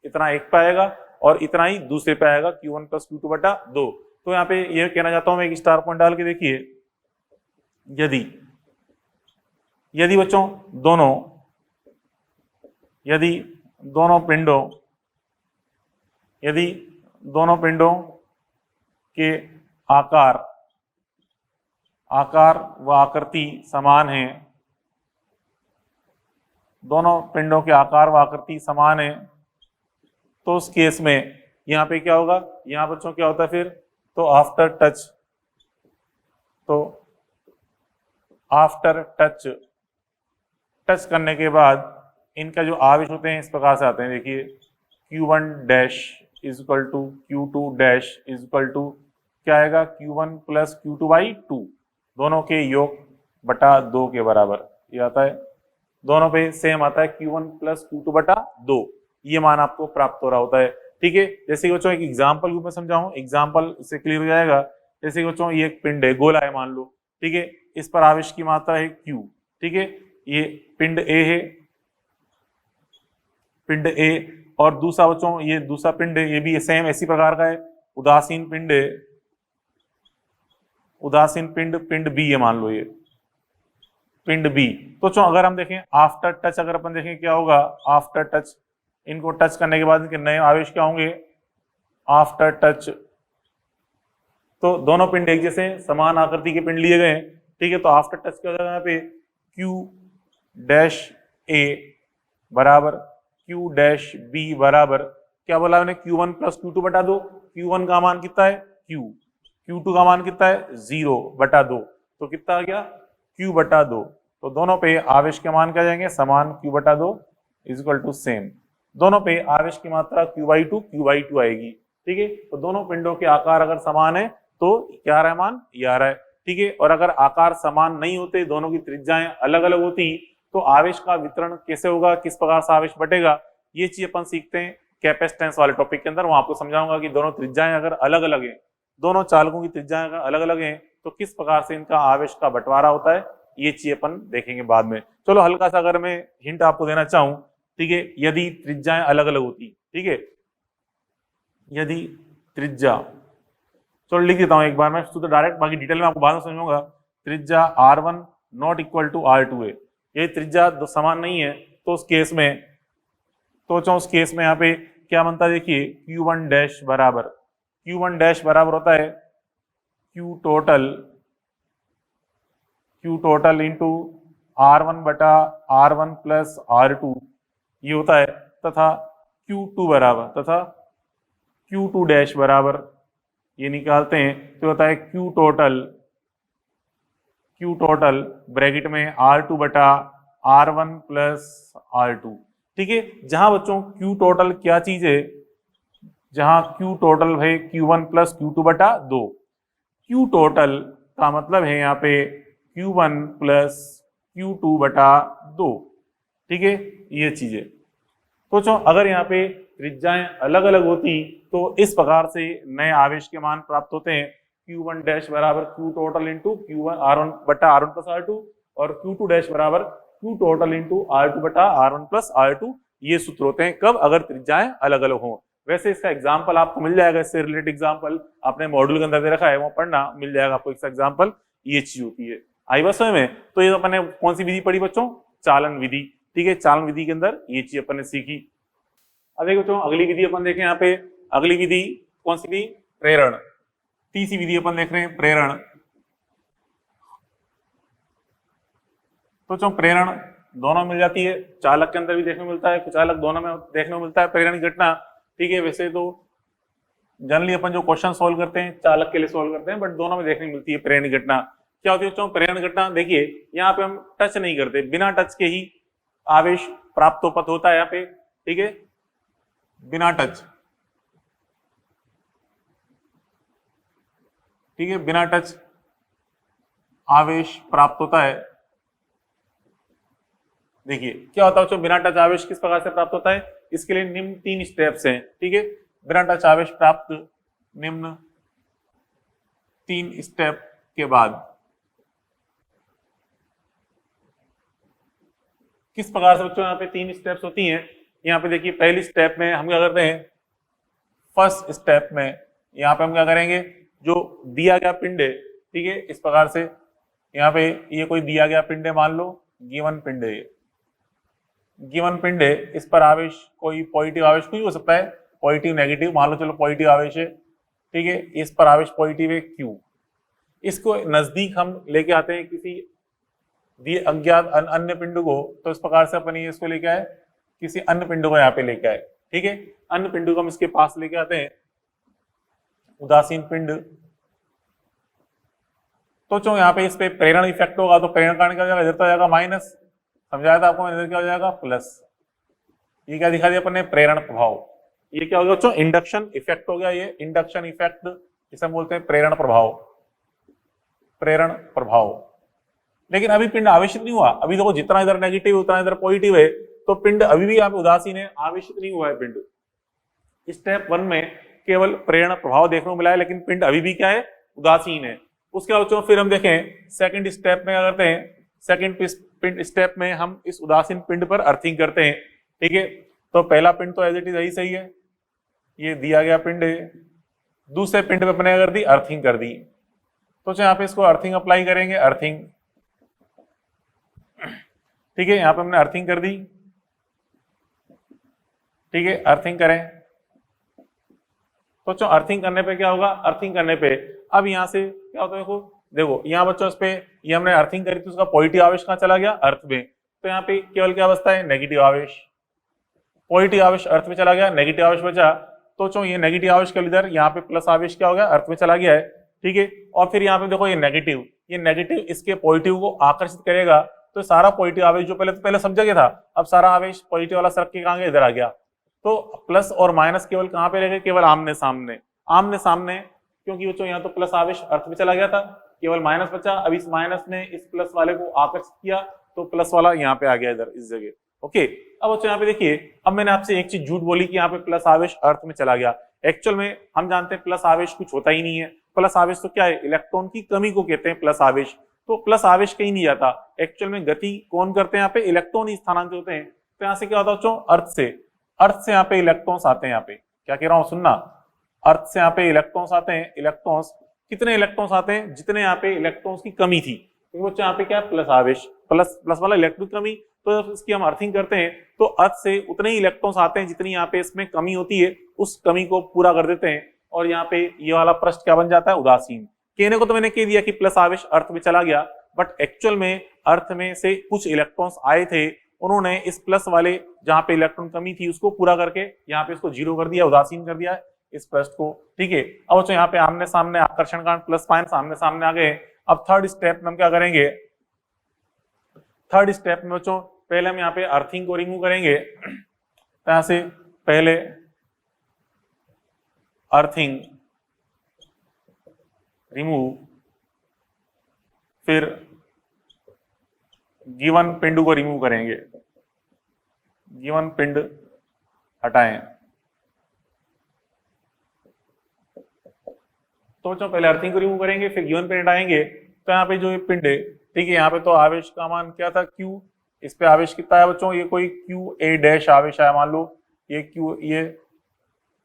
इतना एक पे आएगा और इतना ही दूसरे पे आएगा, Q1 प्लस Q2 बटा 2। तो यहाँ पे ये कहना चाहता हूं मैं, एक स्टार पॉइंट डाल के देखिए, यदि बच्चों दोनों पिंडों के आकार व आकृति समान है, दोनों पिंडों के आकार व आकृति समान है, तो उस केस में यहाँ पे क्या होगा, यहाँ बच्चों क्या होता है फिर, तो आफ्टर टच करने के बाद इनका जो आवेश होते हैं इस प्रकार से आते हैं। देखिए Q1 dash is equal to Q2 dash is equal to क्या आएगा, Q1 प्लस Q2 बाई 2, दोनों के योग बटा 2 के बराबर ये आता है। दोनों पे सेम आता है, Q1 प्लस Q2 बटा 2, ये मान आपको प्राप्त हो रहा होता है, ठीक है। जैसे कि बच्चों एक एग्जाम्पल रूप में समझाऊं, एग्जाम्पल से क्लियर हो जाएगा। जैसे कि बच्चों ये एक पिंड है, गोला है मान लो, ठीक है, इस पर आवेश की मात्रा है Q, ठीक है। ये पिंड A है, पिंड A, और दूसरा बच्चों ये दूसरा पिंड है, ये भी सेम इसी प्रकार का है, उदासीन पिंड है, पिंड B है मान लो, ये पिंड B। तो बच्चों अगर हम देखें आफ्टर टच, अगर अपन देखें क्या होगा, आफ्टर टच, इनको टच करने के बाद इनके नए आवेश क्या होंगे आफ्टर टच। तो दोनों पिंड एक जैसे समान आकृति के पिंड लिए गए, ठीक है। तो आफ्टर टच क्या हो जाएगा, यहाँ पे Q डैश A बराबर Q डैश B बराबर क्या बोला मैंने, Q1 प्लस Q2 बटा 2। Q1 का मान कितना है Q, Q2 का मान कितना है 0 बटा 2, तो कितना आ गया Q बटा 2। तो दोनों पे आवेश के मान क्या जाएंगे, समान, Q बटा 2 इज इक्वल टू सेम। दोनों पे आवेश की मात्रा Q/2 आएगी, ठीक है। तो दोनों पिंडों के आकार अगर समान है तो क्या आ रहा है मान, ये आ रहा है। ठीक है, और अगर आकार समान नहीं होते, दोनों की त्रिज्याएं अलग अलग होती, तो आवेश का वितरण कैसे होगा, किस प्रकार से आवेश बटेगा, ये चीज अपन सीखते हैं कैपेसिटेंस वाले टॉपिक के अंदर। वहां आपको समझाऊंगा कि दोनों त्रिज्याएं अगर अलग अलग हैं, दोनों चालकों की त्रिज्याएं अगर अलग अलग हैं, तो किस प्रकार से इनका आवेश का बंटवारा होता है, ये चीज अपन देखेंगे बाद में। चलो हल्का सा अगर मैं हिंट आपको देना चाहूं, ठीक है, यदि त्रिज्याएं अलग अलग होती, ठीक है, यदि त्रिज्या, चलो लिख देता हूं एक बार मैं, तो डायरेक्ट, बाकी डिटेल में आपको बाद में समझाऊंगा। त्रिज्या r1 not equal to r2 है, ये त्रिज्या दो समान नहीं है, तो उस केस में, तो उस केस में यहाँ पे क्या बनता है, देखिए q1 डैश बराबर, q1 डैश बराबर होता है q टोटल इंटू r1 बटा r1 प्लस r2, ये होता है, तथा q2 बराबर, तथा q2 डैश बराबर, ये निकालते हैं तो होता है q टोटल ब्रैकेट में r2 बटा r1 प्लस r2। ठीक है, जहां बच्चों q टोटल क्या चीज है, जहां q टोटल है q1 प्लस q2 बटा 2, q टोटल का मतलब है यहाँ पे q1 प्लस q2 बटा 2। ठीक है, ये चीज है। तो अगर यहाँ पे त्रिज्याएं अलग अलग होती, तो इस प्रकार से नए आवेश के मान प्राप्त होते हैं, q1 डैश बराबर q total into q1 r1 बटा r1 प्लस r2, और q2 डैश बराबर q टोटल इंटू r2 बटा r1 प्लस r2। ये सूत्र होते हैं कब, अगर त्रिज्याएं अलग अलग हों। वैसे इसका एग्जाम्पल आपको मिल जाएगा, इससे रिलेटेड एग्जाम्पल अपने मॉड्यूल के अंदर दे रखा है, वो पढ़ना मिल जाएगा आपको इसका एग्जाम्पल। ये चीज होती है, आई बस में। तो ये अपन ने कौन सी विधि पढ़ी बच्चों, चालन विधि। ठीक है, चालन विधि के अंदर ये चीज अपन ने सीखी। अब देखो बच्चों अगली विधि अपन देखें, यहाँ पे अगली विधि कौन सी थी, प्रेरण। तीसरी विधि अपन देख रहे हैं, प्रेरण। तो प्रेरण दोनों मिल जाती है, चालक के अंदर भी देखने को मिलता है, कुचालक दोनों में देखने को मिलता है प्रेरण की घटना। ठीक है, वैसे तो जनरली अपन जो क्वेश्चन सोल्व करते हैं चालक के लिए सोल्व करते हैं, बट दोनों में देखने को मिलती है प्रेरण की घटना। क्या होती है बच्चों प्रेरण घटना, देखिए यहाँ पे हम टच नहीं करते, बिना टच के ही आवेश प्राप्त होता है यहाँ पे। ठीक है, बिना टच, ठीक है, बिना टच आवेश प्राप्त होता है। देखिए क्या होता है, बिना टच आवेश किस प्रकार से प्राप्त होता है, इसके लिए निम्न 3 स्टेप्स हैं। ठीक है, बिना टच आवेश प्राप्त निम्न 3 स्टेप के बाद किस प्रकार से बच्चों यहाँ पे 3 स्टेप्स होती हैं। यहाँ पे देखिए पहली स्टेप में हम क्या करते हैं, फर्स्ट स्टेप में यहाँ पे हम क्या करेंगे, जो दिया गया पिंड है, ठीक है, इस प्रकार से यहाँ पे ये कोई दिया गया पिंड है, मान लो गिवन पिंड है, गिवन पिंड है, इस पर आवेश कोई पॉजिटिव आवेश कोई हो सकता है, पॉजिटिव नेगेटिव, मान लो चलो पॉजिटिव आवेश है। ठीक है, इस पर आवेश पॉजिटिव है Q, इसको नजदीक हम लेके आते हैं किसी दिए अज्ञात अन्य पिंड को, तो इस प्रकार से अपन इसको लेके आए, किसी अन्य पिंड को यहाँ पे लेके आए। ठीक है, अन्य पिंड को हम इसके पास लेके आते हैं, उदासीन पिंड। तो यहाँ पे इस पे प्रेरण इफेक्ट होगा, तो प्रेरण कारण क्या हो जाएगा, इधर तो हो जाएगा माइनस, समझाया था आपको, इधर क्या हो जाएगा प्लस। ये क्या दिखा दिया अपन ने, प्रेरण प्रभाव। ये क्या हो गया बच्चों, इंडक्शन इफेक्ट हो गया, ये इंडक्शन इफेक्ट, इसे हम बोलते हैं प्रेरण प्रभाव, प्रेरण प्रभाव। लेकिन अभी पिंड आवेशित नहीं हुआ, अभी देखो जितना इधर नेगेटिव उतना इधर पॉजिटिव है, तो पिंड अभी भी यहाँ पे उदासीन है, आवेशित नहीं हुआ है पिंड। स्टेप 1 में केवल प्रेरण प्रभाव देखने को मिला है, लेकिन पिंड अभी भी क्या है, उदासीन है। उसके बाद बच्चों फिर हम देखें सेकंड स्टेप में क्या करते हैं, सेकंड स्टेप में हम इस उदासीन पिंड पर अर्थिंग करते हैं। ठीक है, तो पहला पिंड तो एज इट इज यही सही है, ये दिया गया पिंड है, दूसरे पिंड पे अपने कर दी अर्थिंग कर दी, तो यहाँ पे इसको अर्थिंग अप्लाई करेंगे, अर्थिंग। ठीक है, यहाँ पे हमने अर्थिंग कर दी। ठीक है, अर्थिंग करें, तो अर्थिंग करने पे क्या होगा, अर्थिंग करने पे अब यहाँ से क्या होता है, देखो यहाँ बच्चों इस पे ये हमने अर्थिंग करी, तो उसका पॉजिटिव आवेश कहाँ चला गया, अर्थ में, तो यहाँ पे केवल क्या बचता है, नेगेटिव आवेश। पॉजिटिव आवेश अर्थ में चला गया, नेगेटिव आवेश बचा, तो ये नेगेटिव आवेश के इधर यहाँ पे प्लस आवेश क्या हो गया, अर्थ में चला गया है। ठीक है, और फिर यहाँ पे देखो ये नेगेटिव इसके पॉजिटिव को आकर्षित करेगा, तो सारा पॉजिटिव आवेश जो पहले समझा गया था, अब सारा आवेश पॉजिटिव वाला सरक के कहाँ गया, इधर आ गया। तो प्लस और माइनस केवल कहाँ पे रहेगा, केवल आमने सामने, आमने सामने क्योंकि बच्चों यहाँ तो प्लस आवेश अर्थ में चला गया था, केवल माइनस बचा। अब इस माइनस ने इस प्लस वाले को आकर्षित किया तो प्लस वाला यहाँ पे आ गया इधर इस जगह। ओके, अब बच्चों यहाँ पे देखिए, अब मैंने आपसे एक चीज झूठ बोली कि यहाँ पे प्लस आवेश अर्थ में चला गया। एक्चुअल में हम जानते हैं प्लस आवेश कुछ होता ही नहीं है। प्लस आवेश तो क्या है, इलेक्ट्रॉन की कमी को कहते हैं प्लस आवेश। तो प्लस आवेश कहीं नहीं जाता। एक्चुअल में गति कौन करते हैं, यहाँ पे इलेक्ट्रॉन ही स्थानांतरित होते हैं। तो यहाँ से क्या होता है बच्चों, अर्थ से यहाँ पे इलेक्ट्रॉन्स आते हैं। यहाँ पे क्या कह रहा हूँ सुनना, अर्थ से यहाँ पे इलेक्ट्रॉन्स आते हैं। इलेक्ट्रॉन्स कितने इलेक्ट्रॉन्स आते हैं, जितने यहाँ पे इलेक्ट्रॉन्स की कमी थी। क्योंकि बच्चों यहाँ पे क्या है, प्लस आवेश, प्लस प्लस वाला इलेक्ट्रॉन कमी, तो इसकी हम अर्थिंग करते हैं तो अर्थ से उतने ही इलेक्ट्रॉन्स आते हैं जितनी यहाँ पे इसमें कमी होती है, उस कमी को पूरा कर देते हैं। और यहाँ पे ये वाला पृष्ठ क्या बन जाता है, उदासीन। कहने को तो मैंने कह दिया कि प्लस आवेश अर्थ में चला गया, बट एक्चुअल में अर्थ में से कुछ इलेक्ट्रॉन्स आए थे, उन्होंने इस प्लस वाले जहां पे इलेक्ट्रॉन कमी थी उसको पूरा करके यहाँ पे इसको जीरो कर दिया, उदासीन कर दिया इस पृष्ठ को। ठीक है, अब बच्चों यहाँ पे आमने सामने आकर्षण का प्लस माइनस आमने सामने आ गए। अब थर्ड स्टेप में हम क्या करेंगे, थर्ड स्टेप में बच्चों पहले हम यहाँ पे अर्थिंग को रिमूव करेंगे। तो यहाँ से पहले अर्थिंग रिमूव, फिर गिवन पिंड को रिमूव करेंगे, गिवन पिंड हटाएं। तो बच्चों पहले अर्थिंग को रिमूव करेंगे, फिर गिवन पिंड हटाएंगे। तो यहाँ पे जो ये पिंड है, ठीक है, यहाँ पे तो आवेश का मान क्या था, Q। इस पे आवेश कितना है बच्चों, ये कोई QA डैश आवेश आया, मान लो ये Q,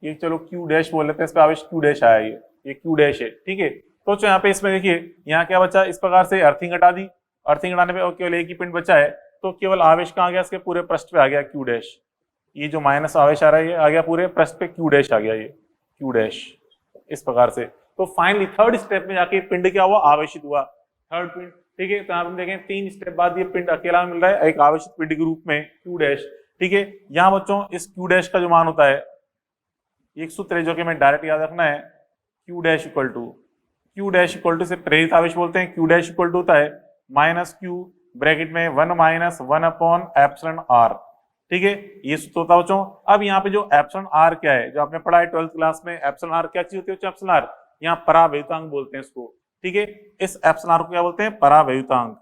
ये चलो Q डैश बोल लेते हैं, इस पे आवेश Q डैश आया, ये Q डैश है। ठीक है, तो बच्चों यहाँ पे इसमें देखिए यहाँ क्या बचा, इस प्रकार से अर्थिंग हटा दी। अर्थिंग हटाने पे केवल एक ही पिंड बचा है, तो केवल आवेश कहाँ आ गया, इसके पूरे पृष्ठ पे आ गया Q डैश। ये जो माइनस आवेश आ रहा है ये आ गया पूरे पृष्ठ पे Q डैश आ गया, ये Q डैश इस प्रकार से। तो फाइनली थर्ड स्टेप में जाके पिंड क्या हुआ, आवेशित हुआ, थर्ड पिंड। ठीक है, तो आप देखें 3 स्टेप बाद ये पिंड अकेला मिल रहा है एक आवेशित पिंड के रूप में Q डैश। ठीक है, यहाँ बच्चों इस Q डैश का जो मान होता है, एक सूत्र है जो कि मैं डायरेक्ट याद रखना है, Q डैश इक्वल टू से प्रेरित आवेश बोलते हैं। Q डैश इक्वल टू होता है माइनस Q ब्रैकेट में 1 माइनस 1 अपॉन एप्सिलॉन R। ठीक है, ये सूत्र होता है बच्चों। अब यहाँ पे जो एप्सिलॉन R क्या है, जो आपने पढ़ा है 12th क्लास में, एप्सिलॉन R क्या चीज होती है, एप्सिलॉन R यहाँ परावैद्युतांक बोलते हैं इसको। ठीक है, इस एप्सिलॉन R को क्या बोलते हैं, परावैद्युतांक,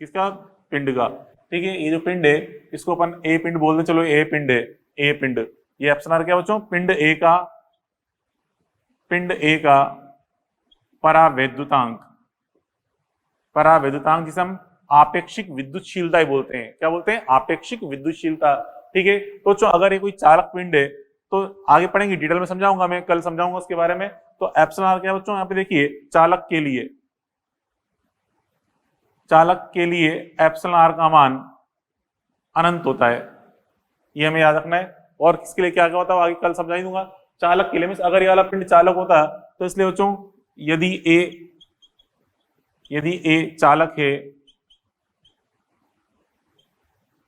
किसका, पिंड का। ठीक है, ये जो पिंड है इसको अपन ए पिंड बोलते हैं, चलो ए पिंड है, ए पिंड। ये एप्सिलॉन R क्या बच्चों, पिंड ए का परावैद्युतांक, परावैद्युतांक जिसे हम आपेक्षिक विद्युतशीलता ही बोलते हैं। क्या बोलते हैं, आपेक्षिक विद्युतशीलता। ठीक है, तो अगर ये कोई चालक पिंड है तो आगे पढ़ेंगे, डिटेल में समझाऊंगा मैं, कल समझाऊंगा उसके बारे में। तो एप्सिलॉन R क्या है बच्चों, यहाँ पे देखिए चालक के लिए एप्सिलॉन R का मान अनंत होता है, ये हमें याद रखना है। और किसके लिए क्या क्या होता है आगे कल समझा ही दूंगा। चालक के लिए मींस अगर ये वाला पिंड चालक होता है तो इसलिए बच्चों यदि ए चालक है,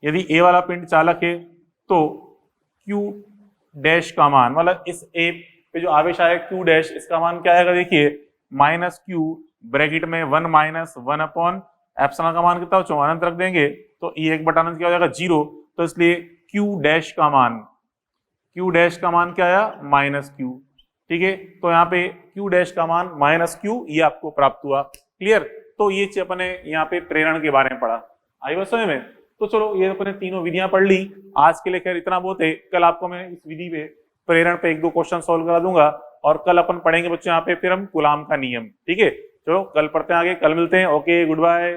यदि ए वाला पिंड चालक है तो Q डैश का मान, मतलब इस ए पे जो आवेश आया Q डैश, इसका मान क्या आएगा, देखिए माइनस Q ब्रैकेट में 1 माइनस 1 अपॉन एप्सिलॉन का मान कितना बच्चों, अनंत रख देंगे तो ये 1 बटा अनंत क्या हो जाएगा, 0। तो इसलिए Q डैश का मान क्या आया, माइनस Q। ठीक है, तो यहाँ पे Q डैश का मान माइनस Q, ये आपको प्राप्त हुआ। क्लियर, तो ये चीज अपने यहाँ पे प्रेरण के बारे में पढ़ा, आई बात समझ में। तो चलो ये अपने तीनों विधियां पढ़ ली, आज के लिए खैर इतना बहुत है। कल आपको मैं इस विधि पे प्रेरण पे 1-2 क्वेश्चन सॉल्व करा दूंगा, और कल अपन पढ़ेंगे बच्चों यहाँ पे फिर हम कूलाम का नियम। ठीक है, चलो कल पढ़ते हैं आगे, कल मिलते हैं। Okay, good bye.